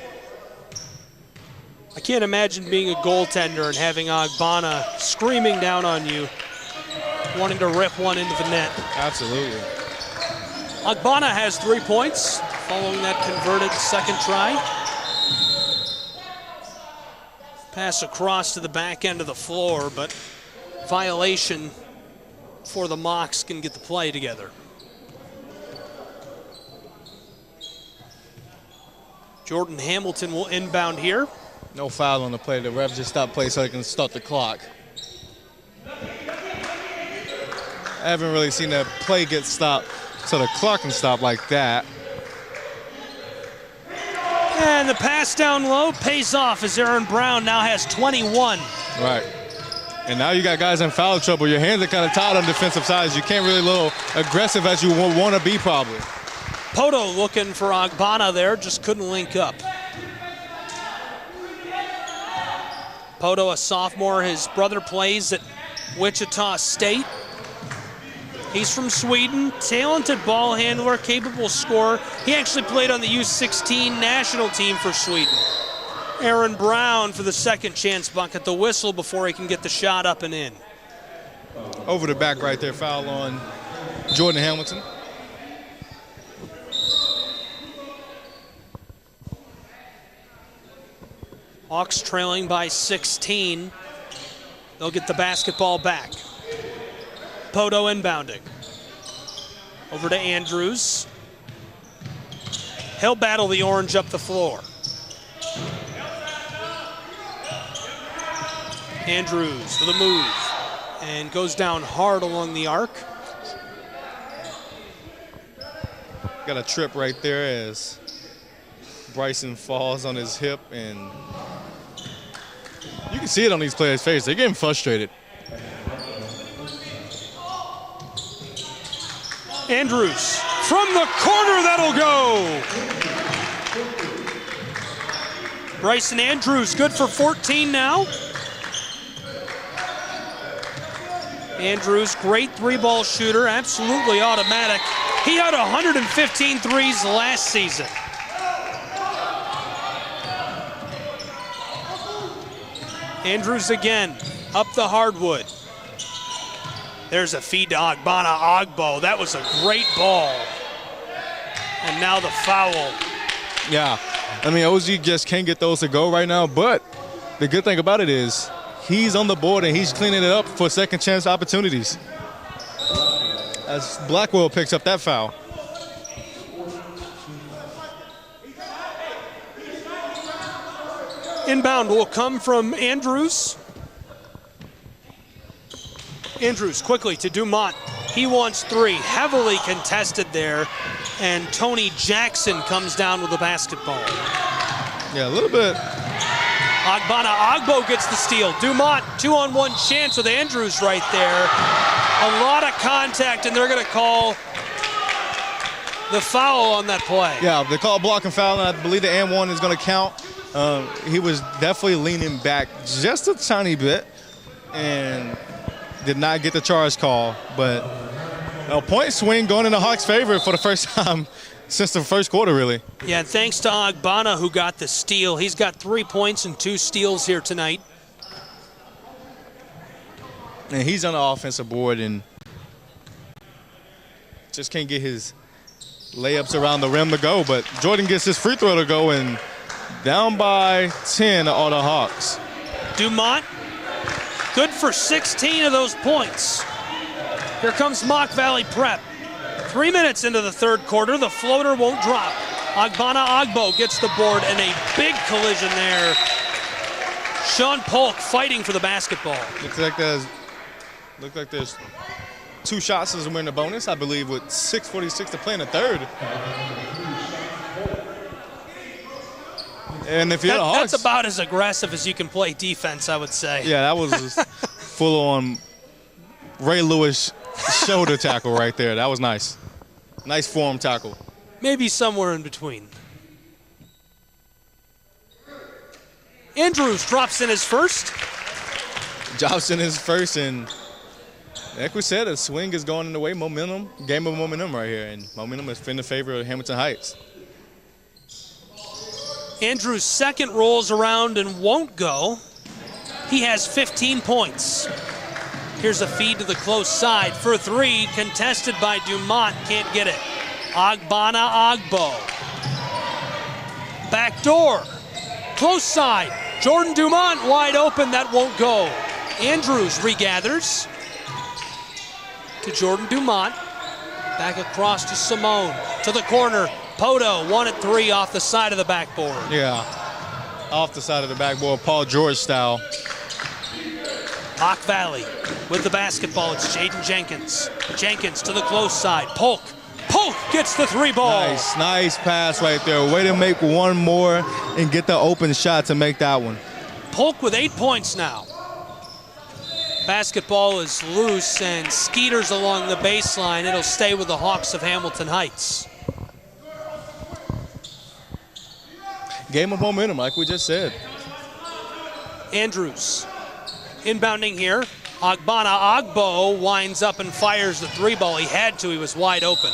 I can't imagine being a goaltender and having Ogbonna screaming down on you, wanting to rip one into the net. Absolutely. Ogbonna has 3 points following that converted second try. Pass across to the back end of the floor, but violation for the Mocs can get the play together. Jordan Hamilton will inbound here. No foul on the play. The ref just stopped play so they can start the clock. I haven't really seen that play get stopped so the clock can stop like that. And the pass down low pays off as Aaron Brown now has 21. Right. And now you got guys in foul trouble. Your hands are kind of tied on defensive sides. You can't really look aggressive as you want to be probably. Poto looking for Ogbonna there, just couldn't link up. Poto, a sophomore, his brother plays at Wichita State. He's from Sweden, talented ball handler, capable scorer. He actually played on the U16 national team for Sweden. Aaron Brown for the second chance bucket, the whistle before he can get the shot up and in. Over the back right there, foul on Jordan Hamilton. Hawks trailing by 16. They'll get the basketball back. Poto inbounding. Over to Andrews. He'll battle the orange up the floor. Andrews for the move. And goes down hard along the arc. Got a trip right there as Bryson falls on his hip, and you can see it on these players' face. They're getting frustrated. Andrews from the corner, that'll go. Bryson Andrews, good for 14 now. Andrews, great three-ball shooter, absolutely automatic. He had 115 threes last season. Andrews again, up the hardwood. There's a feed to Ogbonna Ogbo. That was a great ball. And now the foul. Yeah, I mean, OG just can't get those to go right now, but the good thing about it is he's on the board and he's cleaning it up for second chance opportunities. As Blackwell picks up that foul. Inbound will come from Andrews. Andrews quickly to Dumont. He wants three. Heavily contested there. And Tony Jackson comes down with the basketball. Yeah, a little bit. Ogbonna Ogbo gets the steal. Dumont, 2-on-1 chance with Andrews right there. A lot of contact, and they're going to call the foul on that play. Yeah, they call blocking foul, and I believe the and one is going to count. He was definitely leaning back just a tiny bit and did not get the charge call. But a point swing going in the Hawks' favor for the first time since the first quarter, really. Yeah, and thanks to Agbana, who got the steal. He's got 3 points and 2 steals here tonight. And he's on the offensive board and just can't get his layups around the rim to go. But Jordan gets his free throw to go, and down by 10 are the Hawks. Dumont, good for 16 of those points. Here comes Moc Valley Prep. 3 minutes into the third quarter, the floater won't drop. Agbana Agbo gets the board, and a big collision there. Sean Polk fighting for the basketball. Looks like there's 2 shots as a win the bonus, I believe, with 6:46 to play in the third. And if you're the Hawks, that's about as aggressive as you can play defense, I would say. Yeah, that was full-on Ray Lewis shoulder tackle right there. That was nice. Nice form tackle. Maybe somewhere in between. Andrews drops in his first. Drops in his first, and like we said, the swing is going in the way. Momentum, game of momentum right here, and momentum is in the favor of Hamilton Heights. Andrews' second rolls around and won't go. He has 15 points. Here's a feed to the close side for 3, contested by Dumont, can't get it. Agbana Agbo. Back door, close side. Jordan Dumont wide open, that won't go. Andrews regathers to Jordan Dumont. Back across to Simone, to the corner. Poto, 1 at 3 off the side of the backboard. Yeah, off the side of the backboard, Paul George style. Moc Valley with the basketball, it's Jaden Jenkins. Jenkins to the close side, Polk. Polk gets the 3 ball. Nice pass right there. Way to make one more and get the open shot to make that one. Polk with 8 points now. Basketball is loose and skeeters along the baseline. It'll stay with the Hawks of Hamilton Heights. Game of momentum, like we just said. Andrews inbounding here. Agbana Agbo winds up and fires the 3 ball. He had to, he was wide open.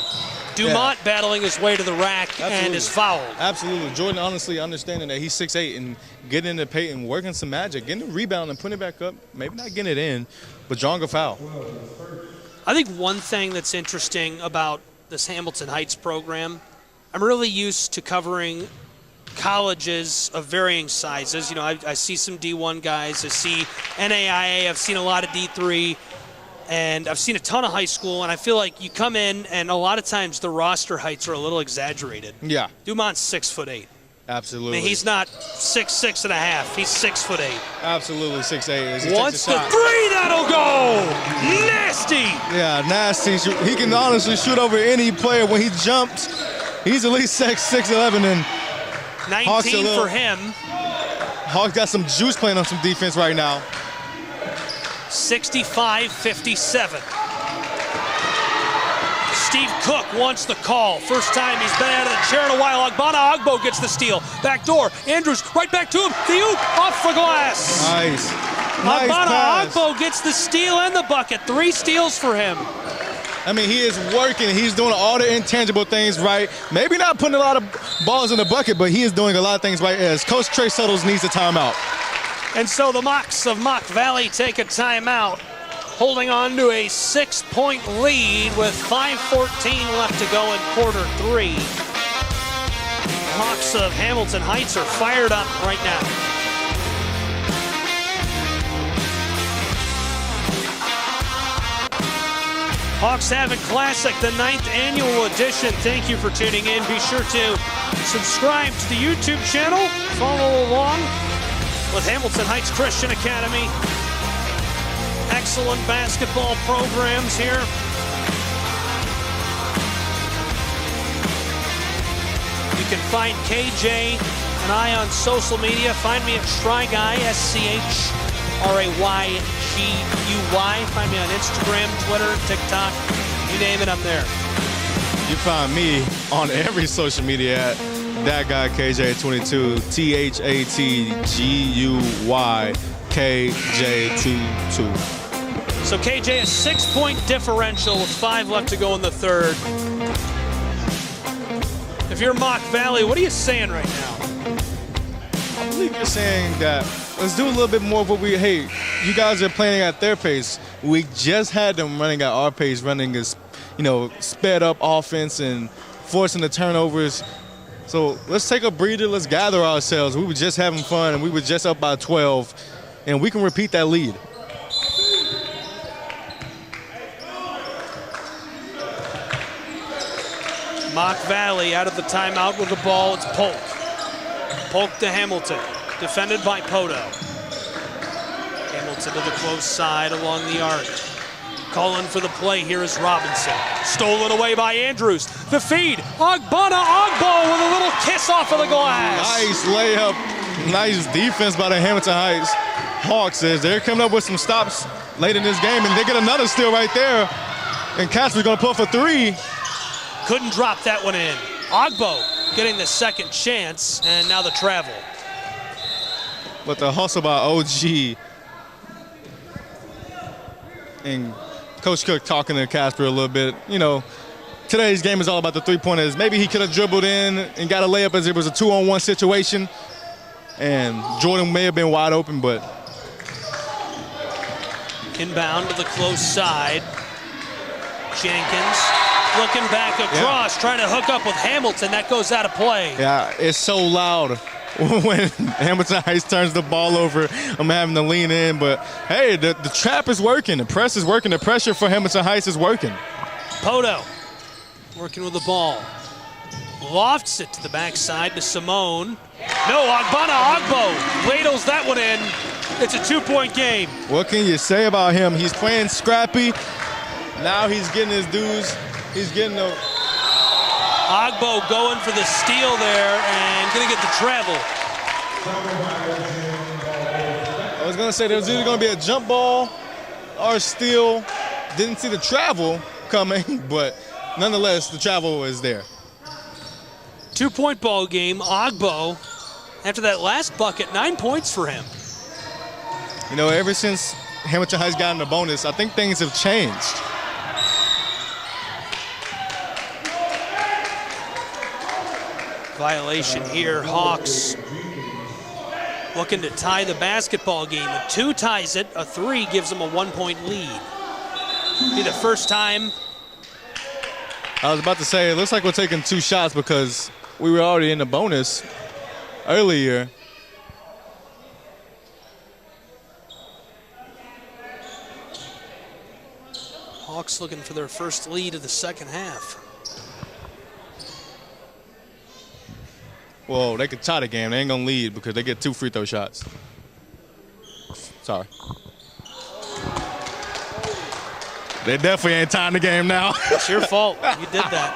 Dumont battling his way to the rack and is fouled. Absolutely. Jordan honestly understanding that he's 6'8" and getting in the paint and working some magic, getting the rebound and putting it back up, maybe not getting it in, but drawing a foul. I think one thing that's interesting about this Hamilton Heights program, I'm really used to covering colleges of varying sizes. You know, I see some D1 guys, I see NAIA, I've seen a lot of D3, and I've seen a ton of high school, and I feel like you come in and a lot of times the roster heights are a little exaggerated. Yeah. Dumont's 6'8". Absolutely. I mean, he's not 6'6" and a half. He's 6'8". Absolutely 6'8". Once the 3, that'll go! Nasty! Yeah, nasty. He can honestly shoot over any player when he jumps. He's at least 6'11", and 19 for him. Hawks got some juice playing on some defense right now. 65-57. Steve Cook wants the call. First time he's been out of the chair in a while. Agbana Agbo gets the steal. Back door. Andrews right back to him. The oop off the glass. Nice. Agbana Agbo gets the steal and the bucket. 3 steals for him. I mean, he is working. He's doing all the intangible things right. Maybe not putting a lot of balls in the bucket, but he is doing a lot of things right as Coach Trey Suttles needs a timeout. And so the Mocs of Moc Valley take a timeout, holding on to a 6-point lead with 5:14 left to go in quarter 3. The Hawks of Hamilton Heights are fired up right now. Hawks Havoc Classic, the 9th annual edition. Thank you for tuning in. Be sure to subscribe to the YouTube channel. Follow along with Hamilton Heights Christian Academy. Excellent basketball programs here. You can find KJ and I on social media. Find me at SchryGuy, SchRayGuy. Find me on Instagram, Twitter, TikTok. You name it, I'm there. You find me on every social media at that guy KJ22, THATGUYKJ22. So KJ, a 6-point differential with 5 left to go in the third. If you're Moc Valley, what are you saying right now? I believe you're saying that let's do a little bit more of what hey, you guys are playing at their pace. We just had them running at our pace, running this, sped up offense and forcing the turnovers. So let's take a breather, let's gather ourselves. We were just having fun and we were just up by 12, and we can repeat that lead. Moc Valley out of the timeout with the ball. It's Polk. Polk to Hamilton, defended by Poto. Hamilton to the close side along the arc. Calling for the play here is Robinson. Stolen away by Andrews. The feed, Ogbonna Ogbo with a little kiss off of the glass. Nice layup, nice defense by the Hamilton Heights Hawks as they're coming up with some stops late in this game, and they get another steal right there. And Casper's gonna pull for 3. Couldn't drop that one in. Ogbo getting the second chance, and now the travel. But the hustle by OG. And Coach Cook talking to Casper a little bit. Today's game is all about the three-pointers. Maybe he could have dribbled in and got a layup as it was a 2-on-1 situation. And Jordan may have been wide open, but. Inbound to the close side. Jenkins looking back across, trying to hook up with Hamilton. That goes out of play. Yeah, it's so loud when Hamilton Heights turns the ball over. I'm having to lean in, but hey, the trap is working. The press is working. The pressure for Hamilton Heights is working. Poto working with the ball. Lofts it to the backside to Simone. No, Ogbonna Ogbo ladles that one in. It's a 2-point game. What can you say about him? He's playing scrappy. Now he's getting his dues. He's getting the... Ogbo going for the steal there and going to get the travel. I was going to say there was either going to be a jump ball or a steal. Didn't see the travel coming, but nonetheless, the travel is there. 2-point ball game. Ogbo, after that last bucket, 9 points for him. Ever since Hamilton Heights got in the bonus, I think things have changed. Violation here. Hawks looking to tie the basketball game. A 2 ties it. A 3 gives them a 1-point lead. Be the first time. I was about to say, it looks like we're taking 2 shots because we were already in the bonus earlier. Hawks looking for their first lead of the second half. Well, they could tie the game. They ain't going to lead because they get 2 free throw shots. Sorry. They definitely ain't tying the game now. It's your fault. You did that.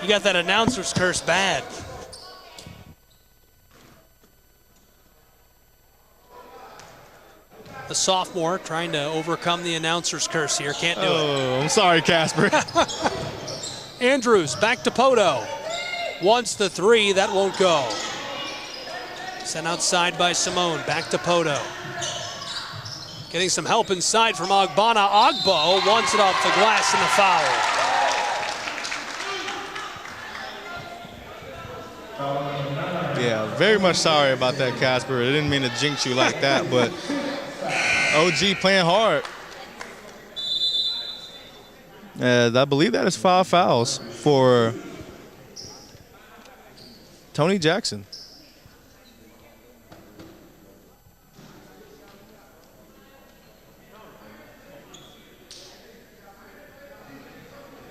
You got that announcer's curse bad. The sophomore trying to overcome the announcer's curse here. Can't do it. Oh, I'm sorry, Casper. Andrews back to Poto. Wants the 3, that won't go. Sent outside by Simone, back to Poto. Getting some help inside from Ogbonna. Ogbo wants it off the glass and the foul. Yeah, very much sorry about that, Casper. I didn't mean to jinx you like that, but OG playing hard. I believe that is 5 fouls for Tony Jackson.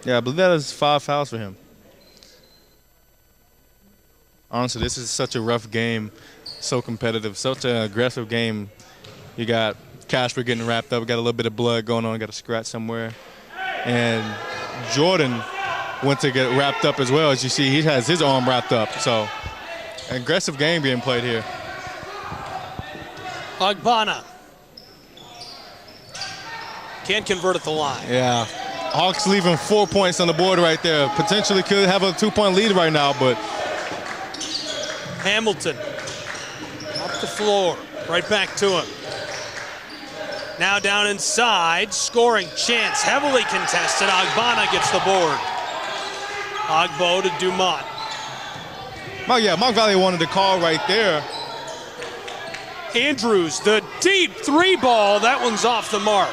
Yeah, I believe that is 5 fouls for him. Honestly, this is such a rough game, so competitive, such an aggressive game. You got Casper getting wrapped up, got a little bit of blood going on, got a scratch somewhere. And Jordan went to get wrapped up as well. As you see, he has his arm wrapped up. So, an aggressive game being played here. Ogbonna can't convert at the line. Yeah. Hawks leaving 4 points on the board right there. Potentially could have a 2-point lead right now, but. Hamilton up the floor, right back to him. Now down inside, scoring chance, heavily contested. Agbana gets the board. Agbo to Dumont. Oh yeah, Moc Valley wanted the call right there. Andrews, the deep three ball, that one's off the mark.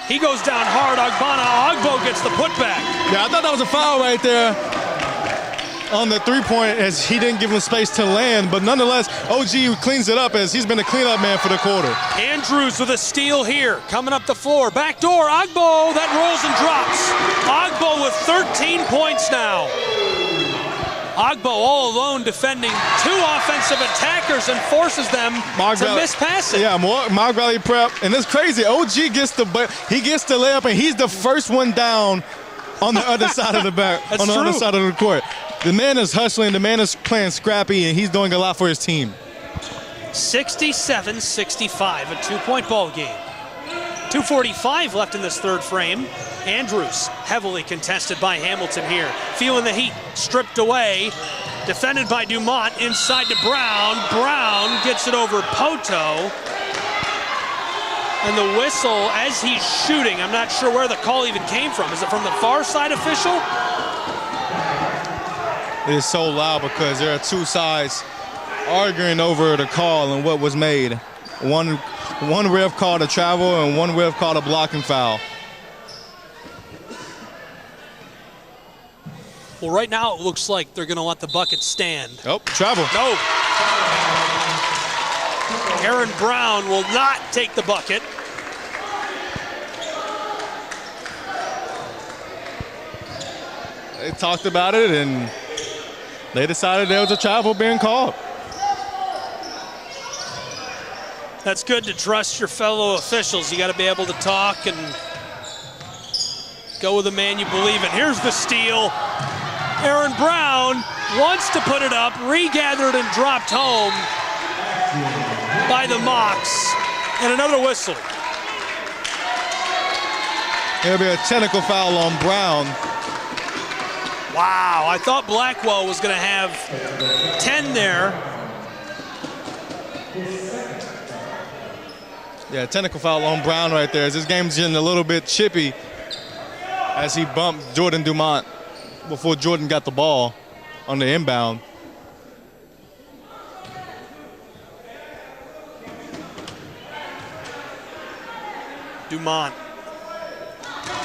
He goes down hard, Agbo gets the putback. Yeah, I thought that was a foul right there on the three-point as he didn't give him space to land, but nonetheless, OG cleans it up as he's been the cleanup man for the quarter. Andrews with a steal here, coming up the floor. Back door, Agbo, that rolls and drops. Agbo with 13 points now. Agbo all alone defending two offensive attackers and forces them to miss passing. Yeah, Moc Valley prep, and it's crazy. OG gets the layup, and he's the first one down on the other side of the back, on the other side of the court. The man is hustling, the man is playing scrappy, and he's doing a lot for his team. 67-65, a two-point ball game. 2:45 left in this third frame. Andrews heavily contested by Hamilton here. Feeling the heat, stripped away. Defended by Dumont, inside to Brown. Brown gets it over Poto. And the whistle as he's shooting, I'm not sure where the call even came from. Is it from the far side official? It is so loud because there are two sides arguing over the call and what was made. One ref called a travel and one ref called a blocking foul. Well, right now it looks like they're going to let the bucket stand. Oh, travel. No. Aaron Brown will not take the bucket. They talked about it and they decided there was a travel being called. That's good to trust your fellow officials. You got to be able to talk and go with the man you believe in. Here's the steal. Aaron Brown wants to put it up, regathered and dropped home by the Mocs. And another whistle. There'll be a technical foul on Brown. Wow, I thought Blackwell was going to have 10 there. Yeah, technical foul on Brown right there. As this game's getting a little bit chippy as he bumped Jordan Dumont before Jordan got the ball on the inbound. Dumont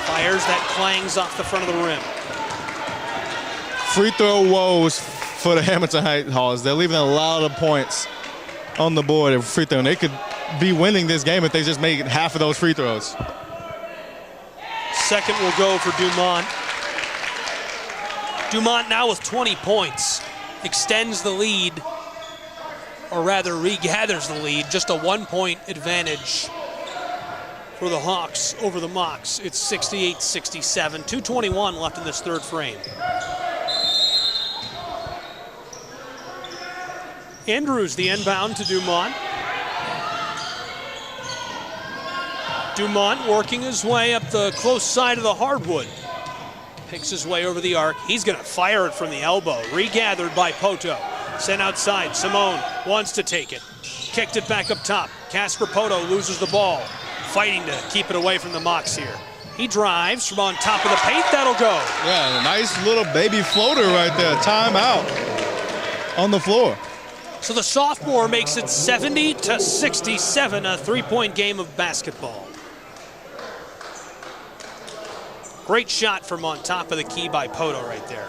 fires, that clangs off the front of the rim. Free throw woes for the Hamilton Heights Hawks. They're leaving a lot of points on the board at free throw, and they could be winning this game if they just make half of those free throws. Second will go for Dumont. Dumont now with 20 points, extends the lead, or rather regathers the lead, just a 1-point advantage for the Hawks over the Mocs. It's 68-67, 2:21 left in this third frame. Andrews the inbound to Dumont. Dumont working his way up the close side of the hardwood. Picks his way over the arc. He's going to fire it from the elbow. Regathered by Poto. Sent outside. Simone wants to take it. Kicked it back up top. Casper Poto loses the ball. Fighting to keep it away from the Mocs here. He drives from on top of the paint. That'll go. Yeah, a nice little baby floater right there. Timeout on the floor. So the sophomore makes it 70-67, a three-point game of basketball. Great shot from on top of the key by Poto right there.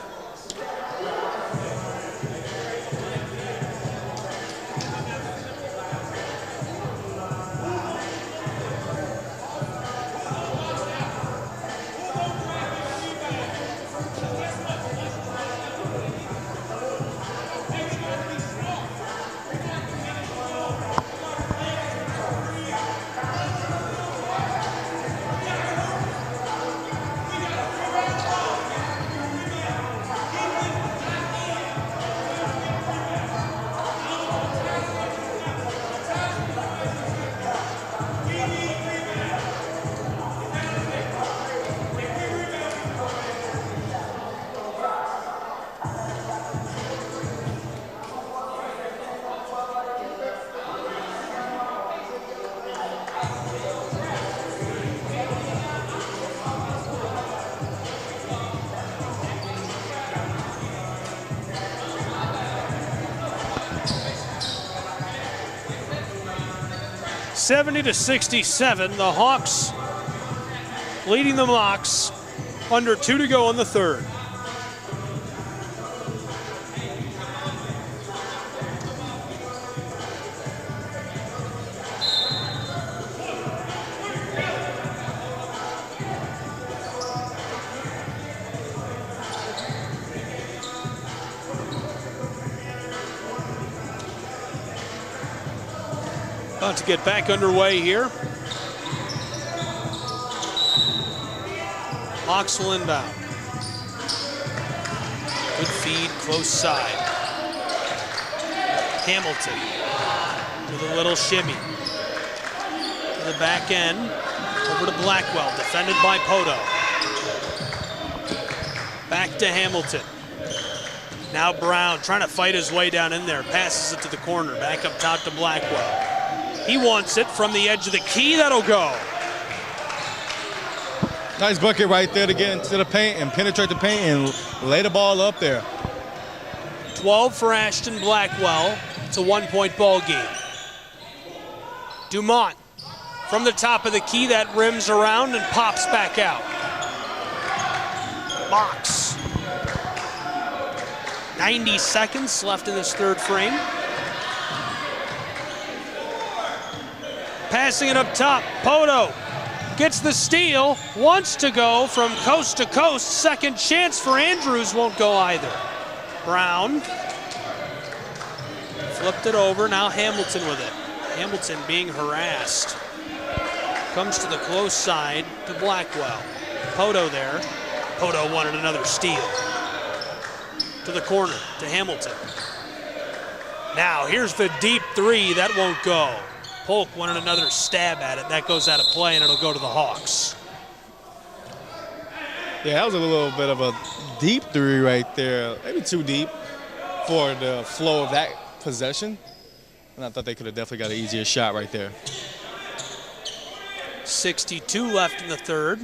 70-67, the Hawks leading the Mocs. Under 2 to go in the third. About to get back underway here. Mocs will inbound. Good feed, close side. Hamilton with a little shimmy. To the back end, over to Blackwell, defended by Poto. Back to Hamilton. Now Brown trying to fight his way down in there. Passes it to the corner, back up top to Blackwell. He wants it from the edge of the key, that'll go. Nice bucket right there to get into the paint and penetrate the paint and lay the ball up there. 12 for Ashton Blackwell. It's a 1-point ball game. Dumont from the top of the key, that rims around and pops back out. Mocs. 90 seconds left in this third frame. Passing it up top, Poto gets the steal, wants to go from coast to coast. Second chance for Andrews, won't go either. Brown flipped it over, now Hamilton with it. Hamilton being harassed. Comes to the close side to Blackwell. Poto there. Poto wanted another steal. To the corner, to Hamilton. Now here's the deep three, that won't go. Polk wanted another stab at it. That goes out of play, and it'll go to the Hawks. Yeah, that was a little bit of a deep three right there. Maybe too deep for the flow of that possession. And I thought they could have definitely got an easier shot right there. 62 left in the third.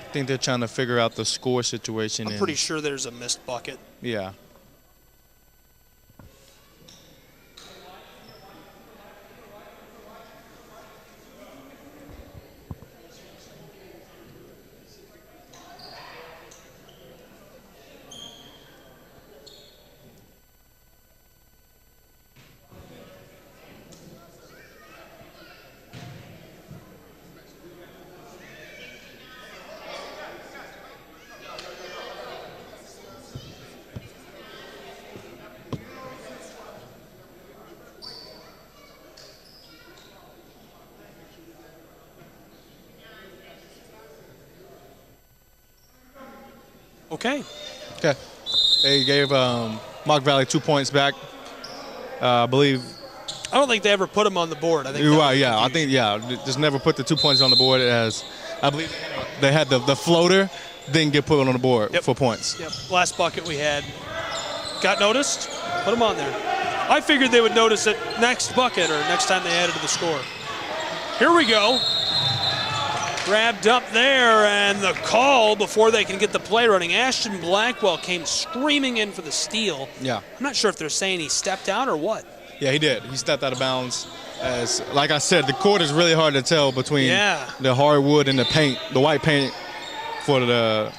I think they're trying to figure out the score situation. I'm pretty sure there's a missed bucket. Yeah. Okay. Okay. They gave Moc Valley 2 points back. I believe. I don't think they ever put them on the board. I think You're right, yeah. I think, yeah, just never put the 2 points on the board as I believe they had the floater, didn't get put on the board for points. Yep. Last bucket we had. Got noticed? Put them on there. I figured they would notice it next bucket or next time they added to the score. Here we go. Grabbed up there, and the call before they can get the play running. Ashton Blackwell came screaming in for the steal. Yeah. I'm not sure if they're saying he stepped out or what. Yeah, he did. He stepped out of bounds. As, like I said, the court is really hard to tell between the hardwood and the paint, the white paint for the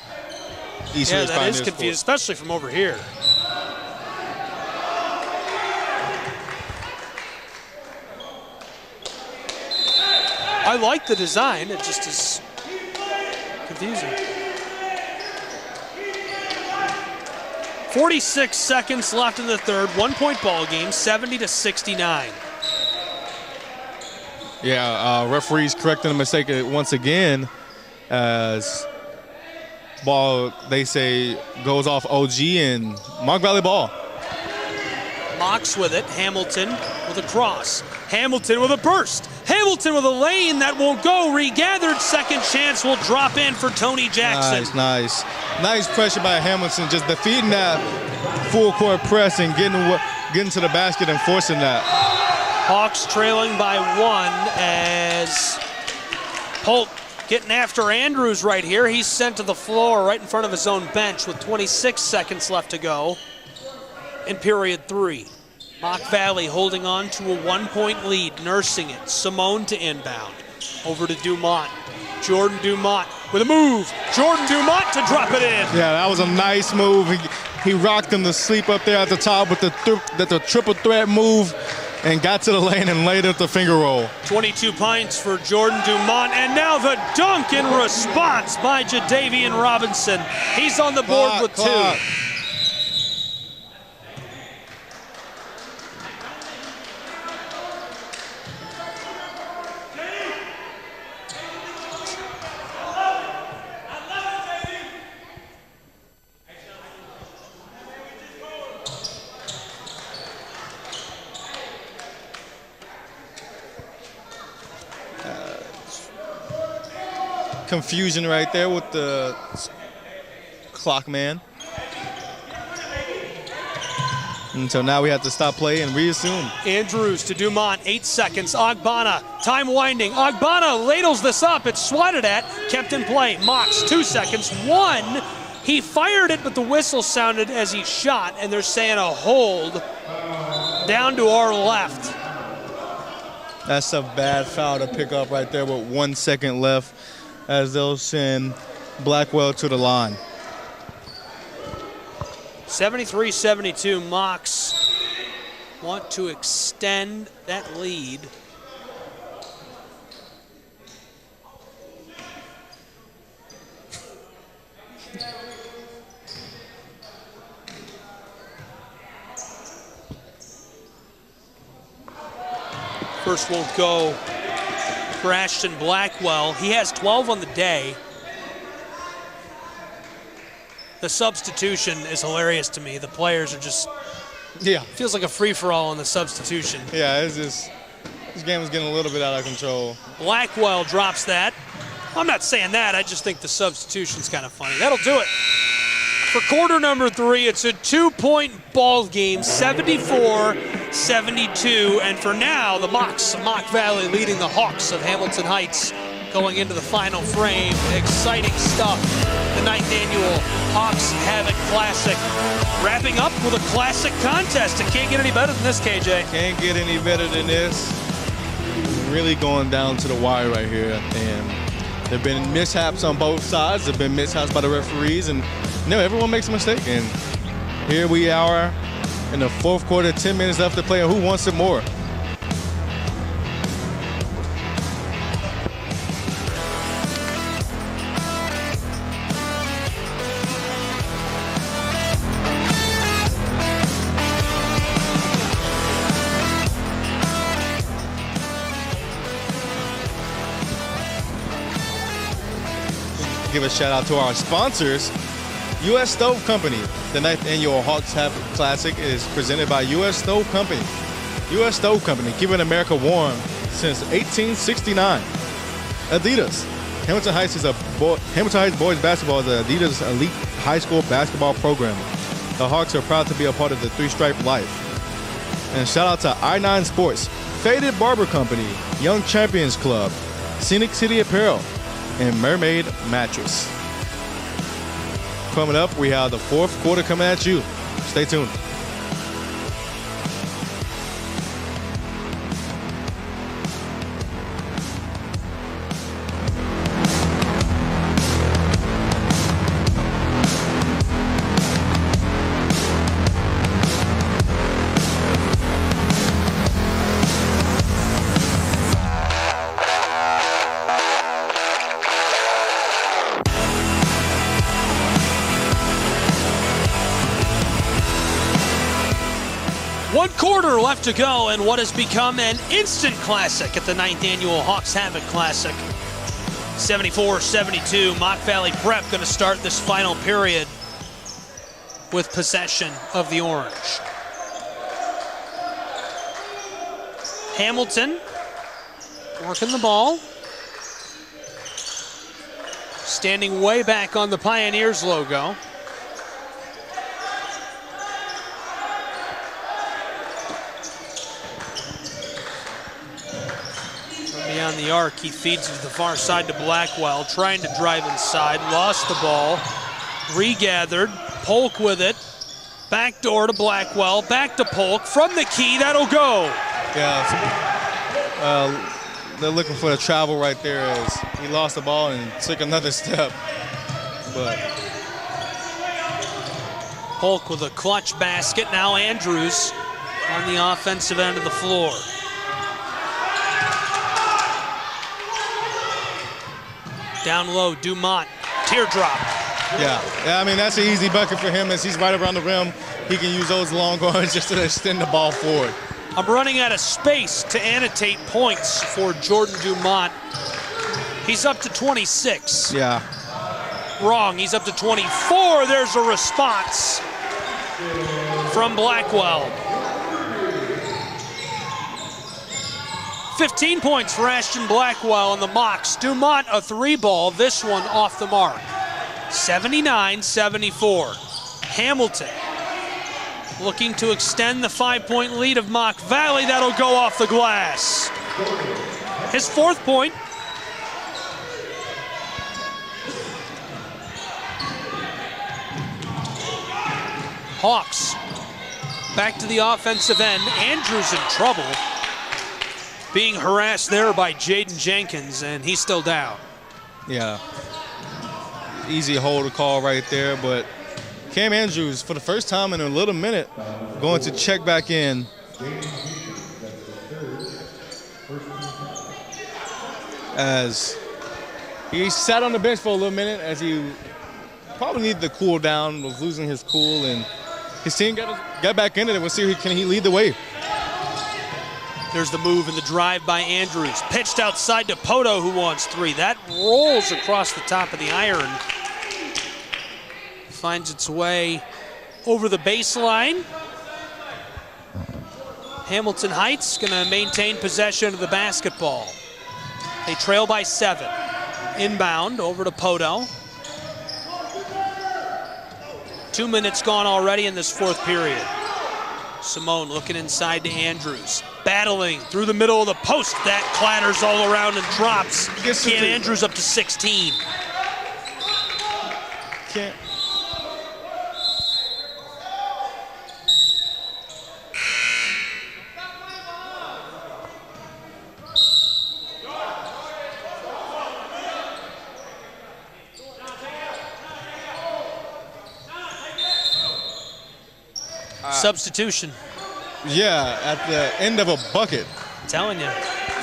East Ridge Pioneers. Yeah, that is confusing, especially from over here. I like the design, it just is confusing. 46 seconds left in the third, 1 point ball game, 70-69. Yeah, referees correcting the mistake once again as ball, they say, goes off OG and Moc Valley ball. Mocs with it, Hamilton with a cross. Hamilton with a burst. Hamilton with a lane that won't go. Regathered. Second chance will drop in for Tony Jackson. Nice pressure by Hamilton, just defeating that full court press and getting to the basket and forcing that. Hawks trailing by 1 as Polk getting after Andrews right here. He's sent to the floor right in front of his own bench with 26 seconds left to go in period 3. Moc Valley holding on to a 1-point lead, nursing it. Simone to inbound. Over to Dumont. Jordan Dumont with a move. Jordan Dumont to drop it in. Yeah, that was a nice move. He rocked him to sleep up there at the top with the triple threat move and got to the lane and laid up the finger roll. 22 points for Jordan Dumont, and now the dunk in response by Jadavian Robinson. He's on the board with 2. Confusion right there with the clock man. And so now we have to stop play and reassume. Andrews to Dumont, 8 seconds. Ogbonna, time winding. Ogbonna ladles this up. It's swatted at, kept in play. Mocs, 2 seconds. 1, he fired it, but the whistle sounded as he shot, and they're saying a hold down to our left. That's a bad foul to pick up right there with 1 second left, as they'll send Blackwell to the line. 73-72, Mocs want to extend that lead. First won't go for Ashton Blackwell. He has 12 on the day. The substitution is hilarious to me. The players are just, feels like a free-for-all on the substitution. Yeah, this game is getting a little bit out of control. Blackwell drops that. I'm not saying that, I just think the substitution's kind of funny. That'll do it. For quarter number 3, it's a 2-point ball game, 74-72. And for now, the Mocs, Moc Valley leading the Hawks of Hamilton Heights going into the final frame. Exciting stuff. The 9th annual Hawks Havoc Classic. Wrapping up with a classic contest. It can't get any better than this, KJ. Can't get any better than this. Really going down to the wire right here. And there have been mishaps on both sides. There have been mishaps by the referees. And everyone makes a mistake. And here we are in the 4th quarter, 10 minutes left to play. And who wants it more? Give a shout out to our sponsors. U.S. Stove Company. The 9th annual Hawks Havoc Classic is presented by U.S. Stove Company. U.S. Stove Company, keeping America warm since 1869. Adidas. Hamilton Heights boys basketball is Adidas elite high school basketball program. The Hawks are proud to be a part of the three-stripe life. And shout out to I-9 Sports, Faded Barber Company, Young Champions Club, Scenic City Apparel, and Mermaid Mattress. Coming up, we have the 4th quarter coming at you. Stay tuned. Left to go, and what has become an instant classic at the 9th annual Hawks Havoc Classic. 74-72, Moc Valley Prep going to start this final period with possession of the orange. Hamilton working the ball. Standing way back on the Pioneers logo. From beyond the arc, he feeds it to the far side to Blackwell, trying to drive inside, lost the ball, regathered, Polk with it, backdoor to Blackwell, back to Polk, from the key, that'll go. Yeah, they're looking for the travel right there as he lost the ball and took another step. But Polk with a clutch basket. Now Andrews on the offensive end of the floor. Down low, Dumont, teardrop. Yeah, I mean, that's an easy bucket for him as he's right around the rim. He can use those long arms just to extend the ball forward. I'm running out of space to annotate points for Jordan Dumont. He's up to 26. Yeah. Wrong, he's up to 24. There's a response from Blackwell. 15 points for Ashton Blackwell and the Mocs. Dumont a 3-ball, this one off the mark. 79-74. Hamilton looking to extend the 5-point lead of Moc Valley. That'll go off the glass. His 4th point. Hawks back to the offensive end. Andrews in trouble. Being harassed there by Jaden Jenkins, and he's still down. Yeah. Easy hold to call right there, but Cam Andrews, for the first time in a little minute, going to check back in. As he sat on the bench for a little minute as he probably needed to cool down, was losing his cool, and his team got back into it. We'll see can he lead the way. There's the move and the drive by Andrews. Pitched outside to Poto, who wants 3. That rolls across the top of the iron. Finds its way over the baseline. Hamilton Heights gonna maintain possession of the basketball. They trail by 7. Inbound over to Poto. 2 minutes gone already in this 4th period. Simone looking inside to Andrews. Battling through the middle of the post. That clatters all around and drops. Cam Andrews up to 16. Can't. Substitution. Yeah, at the end of a bucket. I'm telling you.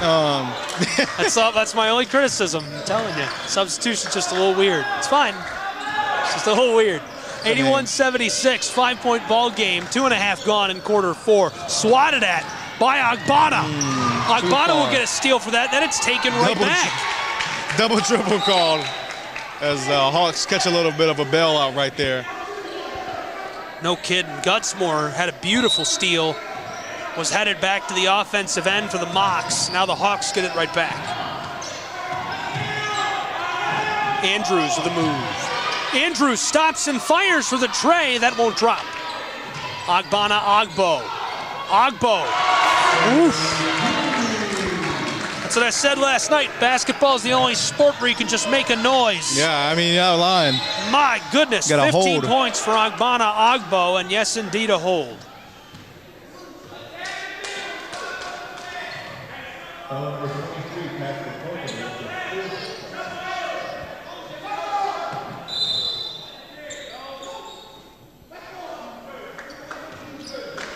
That's my only criticism. I'm telling you. Substitution's just a little weird. It's fine. It's just a little weird. 81-76, 5-point ball game. 2.5 gone in quarter 4. Swatted at by Agbana. Agbana will get a steal for that. Then it's taken right back. Double triple called as the Hawks catch a little bit of a bailout right there. No kidding. Gutsmore had a beautiful steal. Was headed back to the offensive end for the Mocs. Now the Hawks get it right back. Andrews with the move. Andrews stops and fires for the tray. That won't drop. Agbana Agbo. Agbo. Oof. That's what I said last night. Basketball is the only sport where you can just make a noise. Yeah, I mean, you're out of line. My goodness, 15 hold. points for Agbana Agbo, and yes, indeed, a hold.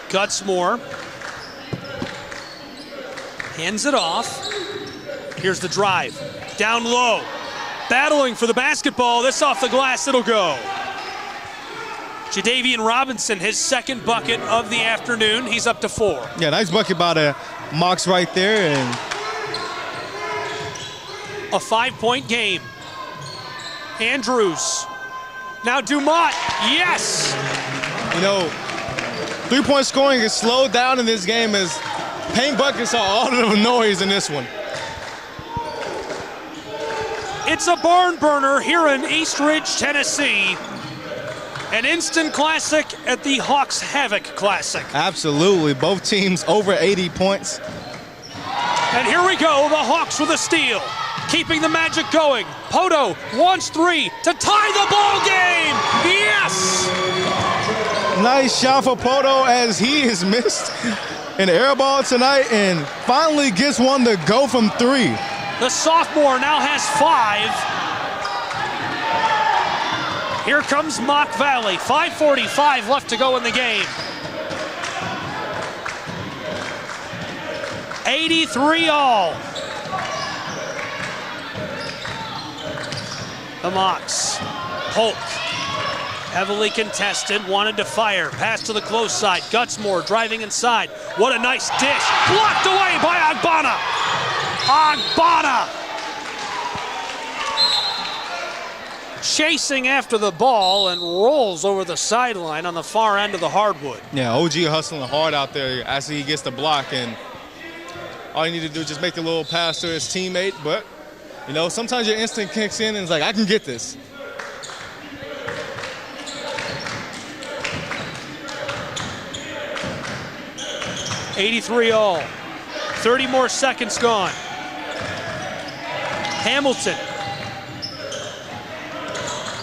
Gutsmore hands it off. Here's the drive. Down low. Battling for the basketball. This off the glass, it'll go. Jadavian Robinson, his 2nd bucket of the afternoon. He's up to 4. Yeah, nice bucket by the Mocs right there. And a 5-point game. Andrews. Now Dumont. Yes! You know, 3-point scoring is slowed down in this game as paint buckets are all of the noise in this one. It's a barn burner here in East Ridge, Tennessee. An instant classic at the Hawks Havoc Classic. Absolutely. Both teams over 80 points. And here we go, the Hawks with a steal. Keeping the magic going. Poto wants three to tie the ball game. Yes! Nice shot for Poto as he has missed an air ball tonight and finally gets one to go from three. The sophomore now has 5. Here comes Moc Valley. 5:45 left to go in the game. 83 all. The Mocs. Polk. Heavily contested, wanted to fire. Pass to the close side. Gutsmore driving inside. What a nice dish. Blocked away by Agbana. Agbana. Chasing after the ball and rolls over the sideline on the far end of the hardwood. Yeah, OG hustling hard out there as he gets the block, and all you need to do is just make the little pass to his teammate. But, you know, sometimes your instinct kicks in and it's like, I can get this. $83 all. 30 more seconds gone. Hamilton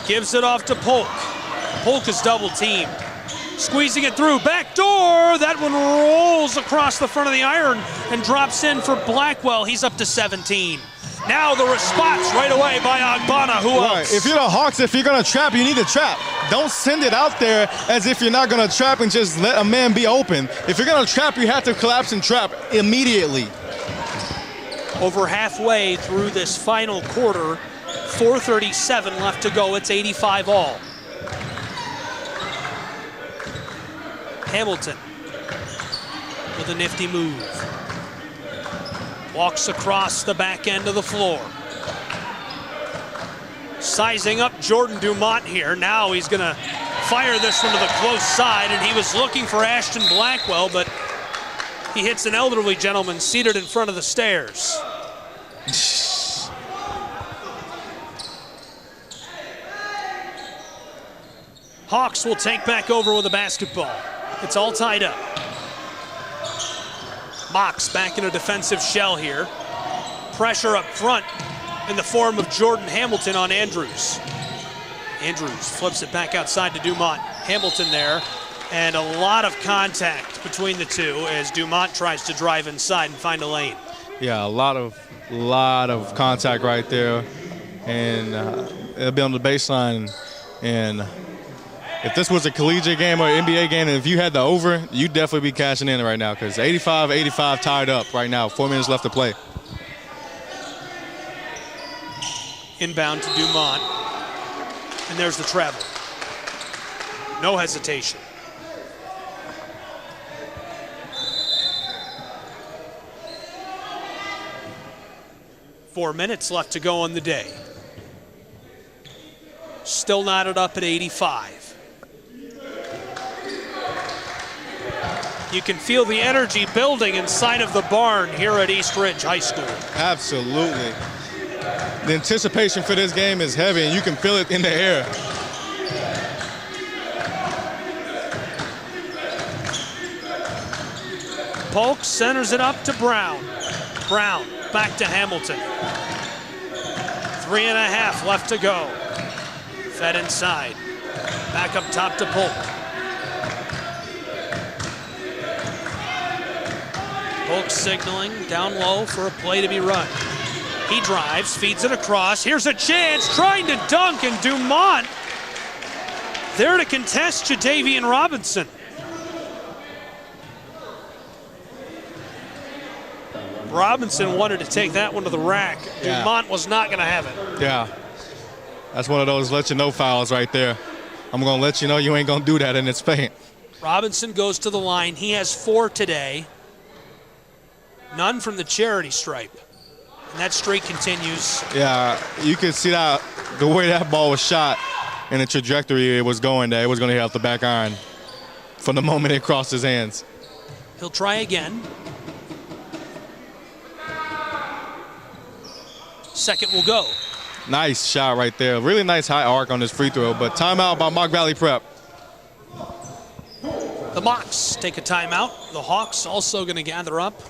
gives it off to Polk. Polk is double teamed. Squeezing it through, back door. That one rolls across the front of the iron and drops in for Blackwell. He's up to 17. Now the response right away by Agbana. Who else? If you're the Hawks, if you're going to trap, you need to trap. Don't send it out there as if you're not going to trap and just let a man be open. If you're going to trap, you have to collapse and trap immediately. Over halfway through this final quarter, 4:37 left to go. It's 85 all. Hamilton with a nifty move. Walks across the back end of the floor. Sizing up Jordan Dumont here. Now he's going to fire this one to the close side, and he was looking for Ashton Blackwell, but he hits an elderly gentleman seated in front of the stairs. Hawks will take back over with a basketball. It's all tied up. Mocs back in a defensive shell here. Pressure up front in the form of Jordan Hamilton on Andrews. Andrews flips it back outside to Dumont. Hamilton there, and a lot of contact between the two as Dumont tries to drive inside and find a lane. Yeah, a lot of contact right there, and it'll be on the baseline. And if this was a collegiate game or NBA game, and if you had the over, you'd definitely be cashing in right now because 85-85 tied up right now. 4 minutes left to play. Inbound to Dumont. And there's the travel. No hesitation. Four minutes left to go on the day. Still knotted up at 85. You can feel the energy building inside of the barn here at East Ridge High School. Absolutely. The anticipation for this game is heavy, and you can feel it in the air. Polk centers it up to Brown. Brown back to Hamilton. 3.5 left to go. Fed inside. Back up top to Polk. Polk signaling down low for a play to be run. He drives, feeds it across. Here's a chance, trying to dunk, and Dumont there to contest Jadavian Robinson. Robinson wanted to take that one to the rack. Yeah. Dumont was not going to have it. Yeah, that's one of those let you know fouls right there. I'm going to let you know you ain't going to do that in its paint. Robinson goes to the line. He has 4 today. None from the charity stripe. And that streak continues. Yeah, you could see that the way that ball was shot and the trajectory it was going there. It was going to hit off the back iron from the moment it crossed his hands. He'll try again. Second will go. Nice shot right there. Really nice high arc on this free throw, but timeout by Moc Valley Prep. The Mocs take a timeout. The Hawks also going to gather up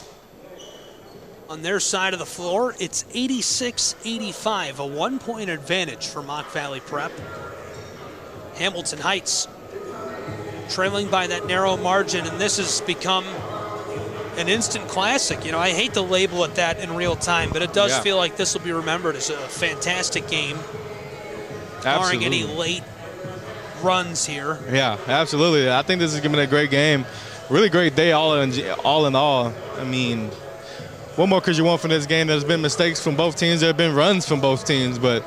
on their side of the floor. It's 86-85, a 1-point advantage for Moc Valley Prep. Hamilton Heights trailing by that narrow margin, and this has become an instant classic. You know, I hate to label it that in real time, but it does feel like this will be remembered as a fantastic game, barring any late runs here. Yeah, absolutely. I think this is going to be a great game. Really great day all in all. I mean, what more could you want from this game? There's been mistakes from both teams. There have been runs from both teams, but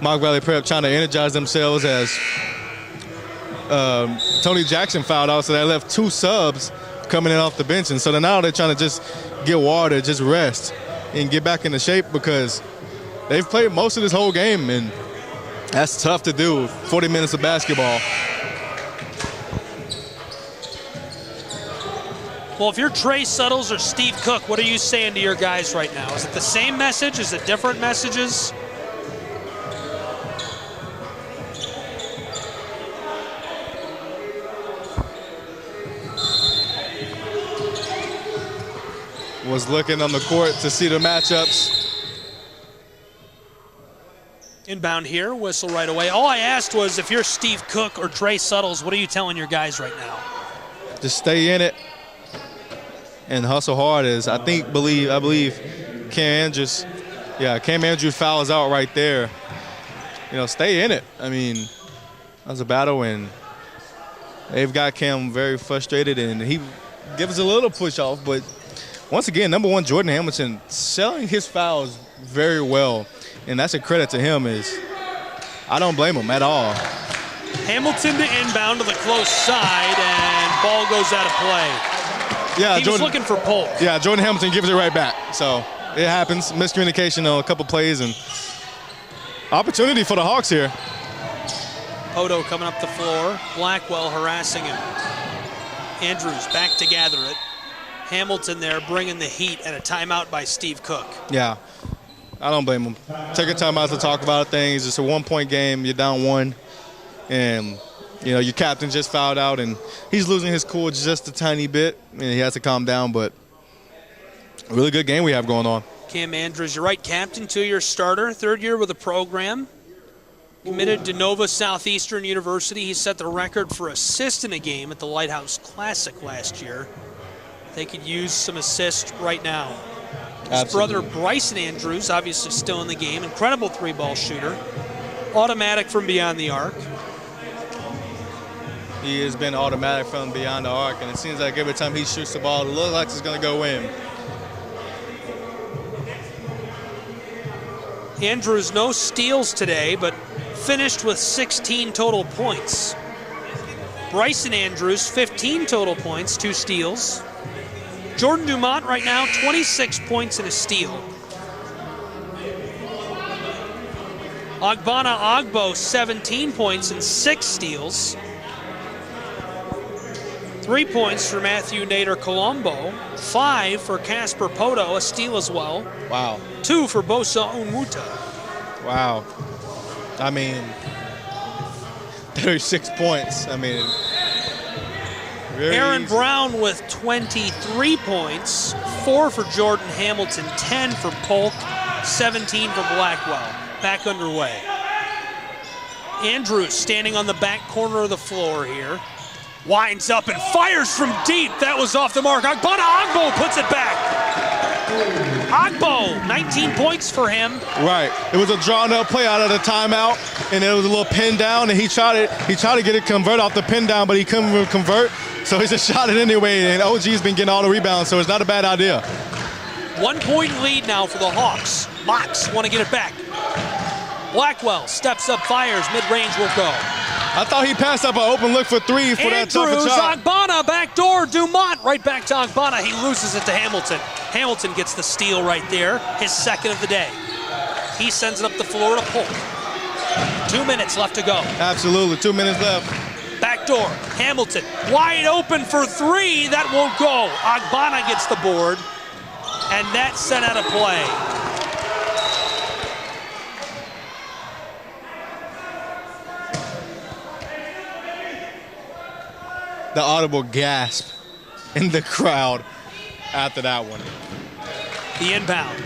Moc Valley Prep trying to energize themselves as Tony Jackson fouled out, so they left 2 subs coming in off the bench. And so now they're trying to just get water, just rest, and get back into shape because they've played most of this whole game, and that's tough to do, 40 minutes of basketball. Well, if you're Trey Suttles or Steve Cook, what are you saying to your guys right now? Is it the same message? Is it different messages? Was looking on the court to see the matchups. Inbound here, whistle right away. All I asked was if you're Steve Cook or Trey Suttles, what are you telling your guys right now? Just stay in it and hustle hard. I believe Cam Andrews fouls out right there. You know, stay in it. I mean, that was a battle, and they've got Cam very frustrated, and he gives a little push off, but once again, number 1, Jordan Hamilton, selling his fouls very well, and that's a credit to him. I don't blame him at all. Hamilton to inbound to the close side, and ball goes out of play. Yeah, he was looking for Polk. Yeah, Jordan Hamilton gives it right back. So it happens. Miscommunication on a couple plays, and opportunity for the Hawks here. Poto coming up the floor. Blackwell harassing him. Andrews back to gather it. Hamilton there bringing the heat, and a timeout by Steve Cook. Yeah, I don't blame him. Take a timeout to talk about things. It's a 1-point game. You're down 1, and you know your captain just fouled out, and he's losing his cool just a tiny bit, and he has to calm down. But a really good game we have going on. Cam Andrews, your right captain, 2-year starter, 3rd year with the program. Committed to Nova Southeastern University. He set the record for assists in a game at the Lighthouse Classic last year. They could use some assists right now. His brother Bryson Andrews, obviously still in the game. Incredible 3-ball shooter. Automatic from beyond the arc. He has been automatic from beyond the arc, and it seems like every time he shoots the ball, it looks like it's going to go in. Andrews, no steals today, but finished with 16 total points. Bryson Andrews, 15 total points, 2 steals. Jordan Dumont right now, 26 points and a steal. Ogbonna Ogbo, 17 points and 6 steals. 3 points for Matthew Nader Colombo. 5 for Casper Poto, a steal as well. Wow. 2 for Bosa Unmuta. Wow. I mean, 36 points. I mean, Aaron easy. Brown with 23 points, 4 for Jordan Hamilton, 10 for Polk, 17 for Blackwell. Back underway. Andrews standing on the back corner of the floor here. Winds up and fires from deep. That was off the mark. Ogbonna Ogbo puts it back. Ogbo, 19 points for him. Right. It was a drawn-up play out of the timeout, and it was a little pin down, and he tried to get it convert off the pin down, but he couldn't convert, so he just shot it anyway, and OG's been getting all the rebounds, so it's not a bad idea. 1-point lead now for the Hawks. Mocs want to get it back. Blackwell steps up, fires, mid-range will go. I thought he passed up an open look for 3 for that tougher shot. Ogbonna, backdoor, Dumont, right back to Ogbonna. He loses it to Hamilton. Hamilton gets the steal right there, his 2nd of the day. He sends it up the floor to Polk. 2 minutes left to go. Absolutely, 2 minutes left. Backdoor, Hamilton, wide open for 3, that won't go. Ogbonna gets the board, and that's sent out of play. the audible gasp in the crowd after that one. The inbound.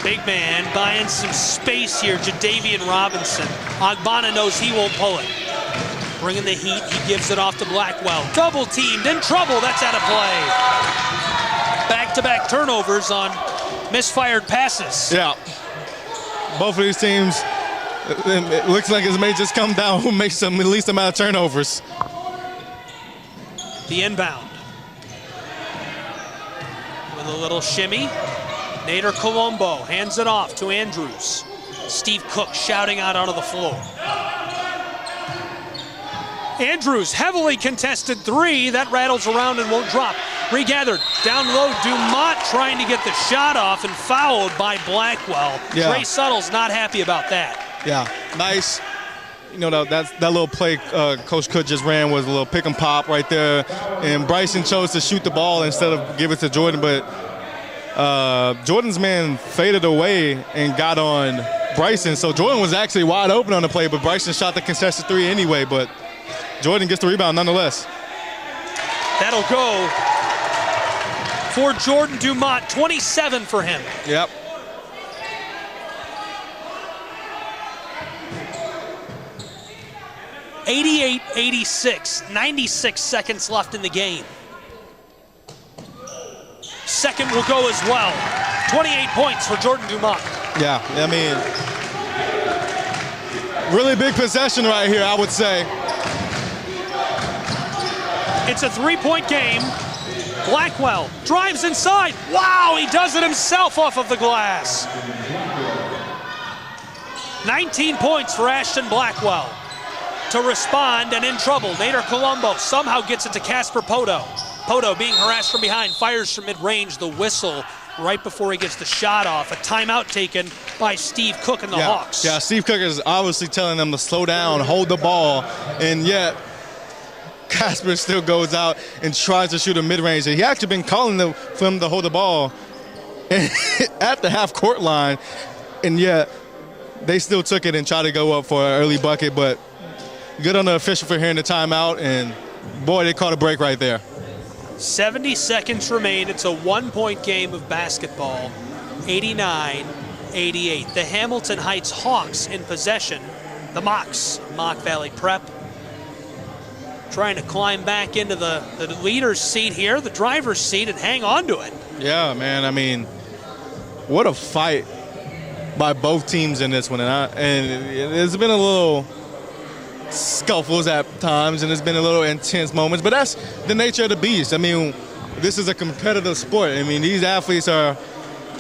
Big man buying some space here, Jadavian Robinson. Ogbonna knows he won't pull it. Bringing the heat, he gives it off to Blackwell. Double teamed, in trouble, that's out of play. Back-to-back turnovers on misfired passes. Yeah. Both of these teams, it looks like it may just come down who makes the least amount of turnovers. The inbound. With a little shimmy. Nader Colombo hands it off to Andrews. Steve Cook shouting out onto the floor. Andrews, heavily contested three. That rattles around and won't drop. Regathered, down low, Dumont trying to get the shot off and fouled by Blackwell. Yeah. Trey Suttle's not happy about that. Yeah, nice. You know, that little play Coach Cook just ran was a little pick and pop right there. And Bryson chose to shoot the ball instead of give it to Jordan, but Jordan's man faded away and got on Bryson. So Jordan was actually wide open on the play, but Bryson shot the contested three anyway, but Jordan gets the rebound nonetheless. That'll go for Jordan Dumont, 27 for him. Yep. (88-86), 96 seconds left in the game. Second will go as well. 28 points for Jordan Dumont. Yeah, I mean, really big possession right here, I would say. It's a three-point game. Blackwell drives inside. Wow, he does it himself off of the glass. 19 points for Ashton Blackwell. To respond and in trouble, Nader Colombo somehow gets it to Casper Poto. Poto being harassed from behind, fires from mid-range, the whistle right before he gets the shot off. A timeout taken by Steve Cook and the Hawks. Yeah, Steve Cook is obviously telling them to slow down, hold the ball, and yet Casper still goes out and tries to shoot a mid-range. He actually been calling for him to hold the ball at the half-court line, and yet they still took it and tried to go up for an early bucket, but good on the official for hearing the timeout, and boy, they caught a break right there. 70 seconds remain. It's a one-point game of basketball, 89-88. The Hamilton Heights Hawks in possession. The Mocs, Moc Valley Prep, trying to climb back into the leader's seat here, the driver's seat, and hang on to it. Yeah, man, I mean, what a fight by both teams in this one. And it's been a little scuffles at times, and it's been a little intense moments, but that's the nature of the beast. I mean, this is a competitive sport. I mean, these athletes are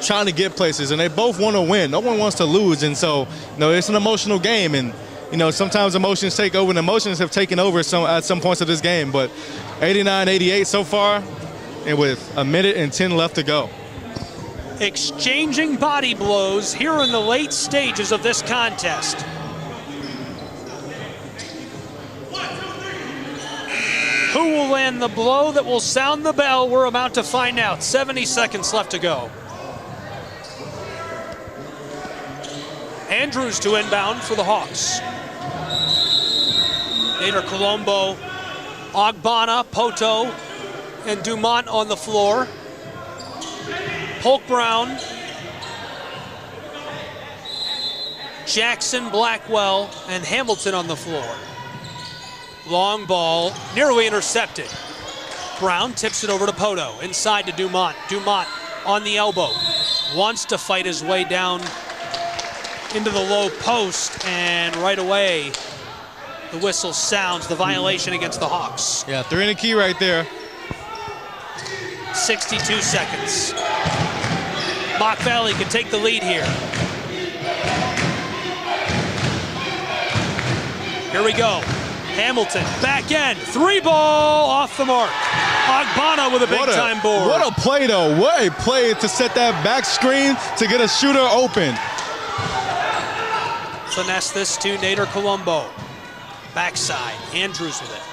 trying to get places, and they both want to win. No one wants to lose, and so, you know, it's an emotional game, and, you know, sometimes emotions take over, and emotions have taken over at some points of this game, but 89-88 so far, and with a minute and 10 left to go. Exchanging body blows here in the late stages of this contest. Who will land the blow that will sound the bell? We're about to find out. 70 seconds left to go. Andrews to inbound for the Hawks. Nader Colombo, Ogbonna, Poto, and Dumont on the floor. Polk Brown, Jackson, Blackwell, and Hamilton on the floor. Long ball, nearly intercepted. Brown tips it over to Poto, inside to Dumont. Dumont on the elbow, wants to fight his way down into the low post, and right away, the whistle sounds, the violation against the Hawks. Yeah, 3 in the key right there. 62 seconds. Moc Valley can take the lead here. Here we go. Hamilton, back end, three ball off the mark. Ogbonna with a big-time board. What a play, though. What a play to set that back screen to get a shooter open. Finesse this to Nader Colombo. Backside, Andrews with it.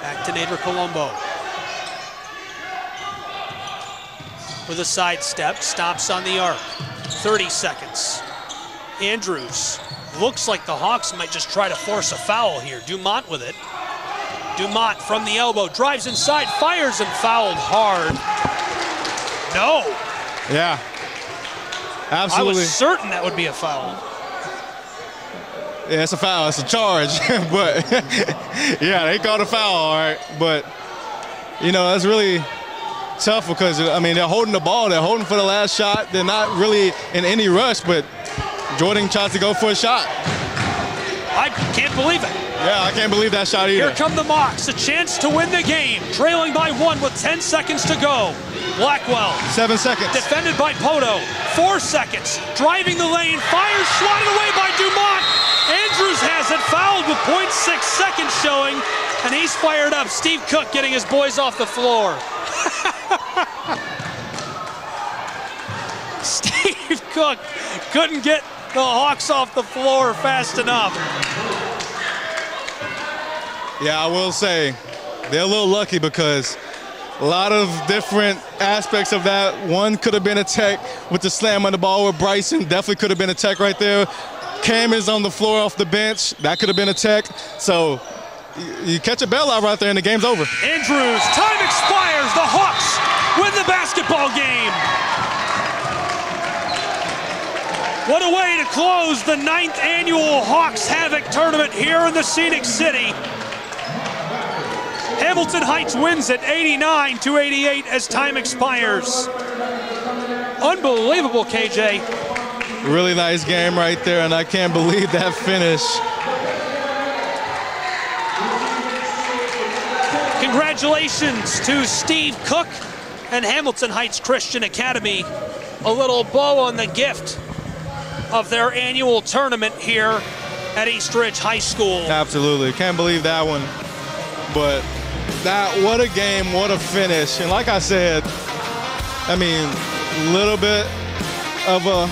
Back to Nader Colombo. With a sidestep, stops on the arc. 30 seconds. Andrews. Looks like the Hawks might just try to force a foul here. Dumont with it. Dumont from the elbow, drives inside, fires, and fouled hard. No. Yeah, absolutely. I was certain that would be a foul. Yeah, it's a foul. It's a charge. But, yeah, they called a foul, all right. But, you know, that's really tough because, I mean, they're holding the ball. They're holding for the last shot. They're not really in any rush, but Jordan tries to go for a shot. I can't believe it. Yeah, I can't believe that shot either. Here come the Mocs, a chance to win the game. Trailing by 1 with 10 seconds to go. Blackwell. 7 seconds. Defended by Poto. 4 seconds. Driving the lane. Fires, swatted away by Dumont. Andrews has it, fouled with 0.6 seconds showing, and he's fired up. Steve Cook getting his boys off the floor. Steve Cook couldn't get the Hawks off the floor fast enough. Yeah, I will say they're a little lucky because a lot of different aspects of that. One could have been a tech with the slam on the ball with Bryson. Definitely could have been a tech right there. Cam is on the floor off the bench. That could have been a tech. So you catch a bailout right there and the game's over. Andrews, time expires. The Hawks win the basketball game. What a way to close the 9th annual Hawks Havoc tournament here in the Scenic City. Hamilton Heights wins at 89-88 as time expires. Unbelievable, KJ. Really nice game right there, and I can't believe that finish. Congratulations to Steve Cook and Hamilton Heights Christian Academy. A little bow on the gift of their annual tournament here at East Ridge High School. Absolutely, can't believe that one. But what a game, what a finish. And like I said, I mean, a little bit of a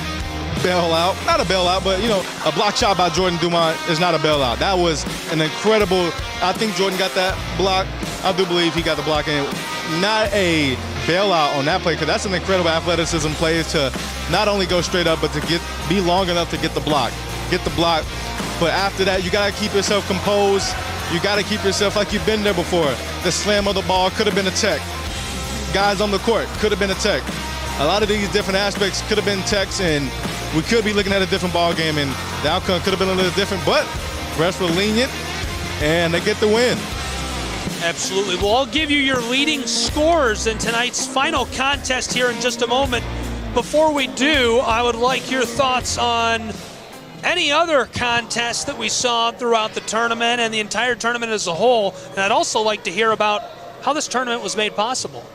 bailout. Not a bailout, but, you know, a block shot by Jordan Dumont is not a bailout. That was an incredible, I think Jordan got that block. I do believe he got the block in. Not a bailout on that play, because that's an incredible athleticism play to not only go straight up, but to be long enough to get the block. But after that, you got to keep yourself composed. You got to keep yourself like you've been there before. The slam of the ball could have been a tech. Guys on the court could have been a tech. A lot of these different aspects could have been techs, and we could be looking at a different ball game, and the outcome could have been a little different, but refs were lenient, and they get the win. Absolutely. Well, I'll give you your leading scores in tonight's final contest here in just a moment. Before we do, I would like your thoughts on any other contests that we saw throughout the tournament and the entire tournament as a whole. And I'd also like to hear about how this tournament was made possible.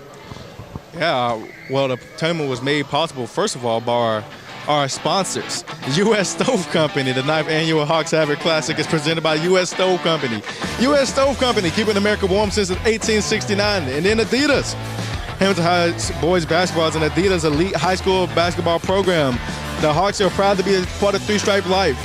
Yeah, well, the tournament was made possible, first of all, by our sponsors. U.S. Stove Company, the 9th annual Hawks Havoc Classic is presented by U.S. Stove Company. U.S. Stove Company, keeping America warm since 1869. And then Adidas. Hamilton Heights boys basketball is an Adidas elite high school basketball program. The Hawks are proud to be a part of Three Stripe Life.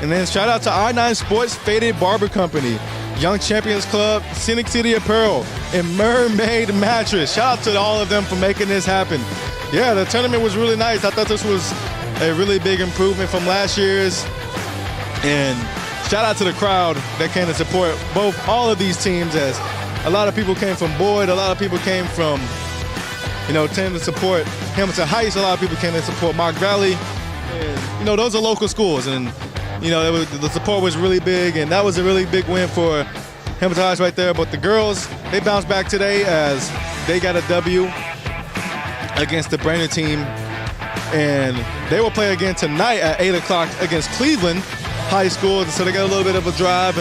And then shout out to I-9 Sports Faded Barber Company, Young Champions Club, Scenic City Apparel, and Mermaid Mattress. Shout out to all of them for making this happen. Yeah, the tournament was really nice. I thought this was a really big improvement from last year's. And shout out to the crowd that came to support all of these teams, as a lot of people came from Boyd, a lot of people came from, came to support Hamilton Heights, a lot of people came to support Moc Valley. And, those are local schools, and, the support was really big, and that was a really big win for Hamilton Heights right there. But the girls, they bounced back today as they got a W against the Brandon team. And they will play again tonight at 8 o'clock against Cleveland High School. So they got a little bit of a drive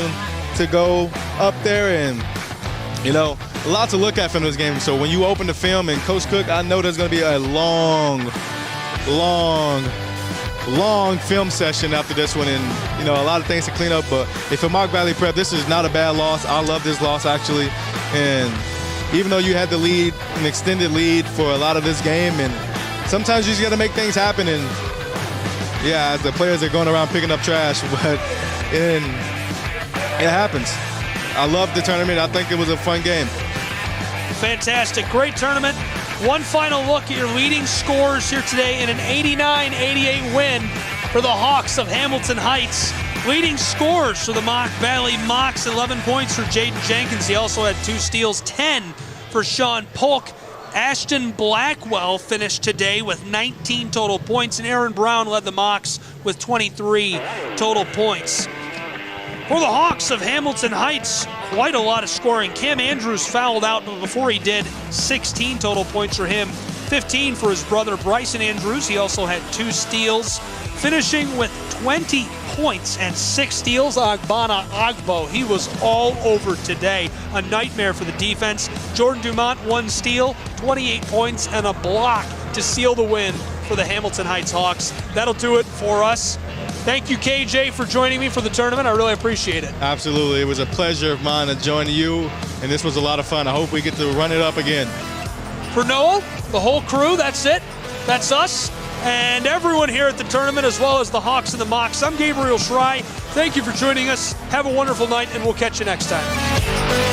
to go up there, and, a lot to look at from this game. So when you open the film, and Coach Cook, I know there's going to be a long film session after this one, and, a lot of things to clean up. But if for Moc Valley Prep, this is not a bad loss. I love this loss, actually. And even though you had the lead, an extended lead for a lot of this game, and sometimes you just got to make things happen, and yeah, the players are going around picking up trash, but it happens. I love the tournament. I think it was a fun game. Fantastic. Great tournament. One final look at your leading scores here today in an 89-88 win for the Hawks of Hamilton Heights. Leading scorers for the Moc Valley Mocs, 11 points for Jaden Jenkins. He also had 2 steals, 10 for Sean Polk. Ashton Blackwell finished today with 19 total points, and Aaron Brown led the Mocs with 23 total points. For the Hawks of Hamilton Heights, quite a lot of scoring. Cam Andrews fouled out, but before he did, 16 total points for him, 15 for his brother Bryson Andrews. He also had 2 steals, finishing with 20 points and 6 steals. Agbana Agbo, he was all over today. A nightmare for the defense. Jordan Dumont, 1 steal, 28 points, and a block to seal the win for the Hamilton Heights Hawks. That'll do it for us. Thank you, KJ, for joining me for the tournament. I really appreciate it. Absolutely. It was a pleasure of mine to join you, and this was a lot of fun. I hope we get to run it up again. For Noah, the whole crew, that's it. That's us. And everyone here at the tournament, as well as the Hawks and the Mocs. I'm Gabriel Schrei. Thank you for joining us. Have a wonderful night, and we'll catch you next time.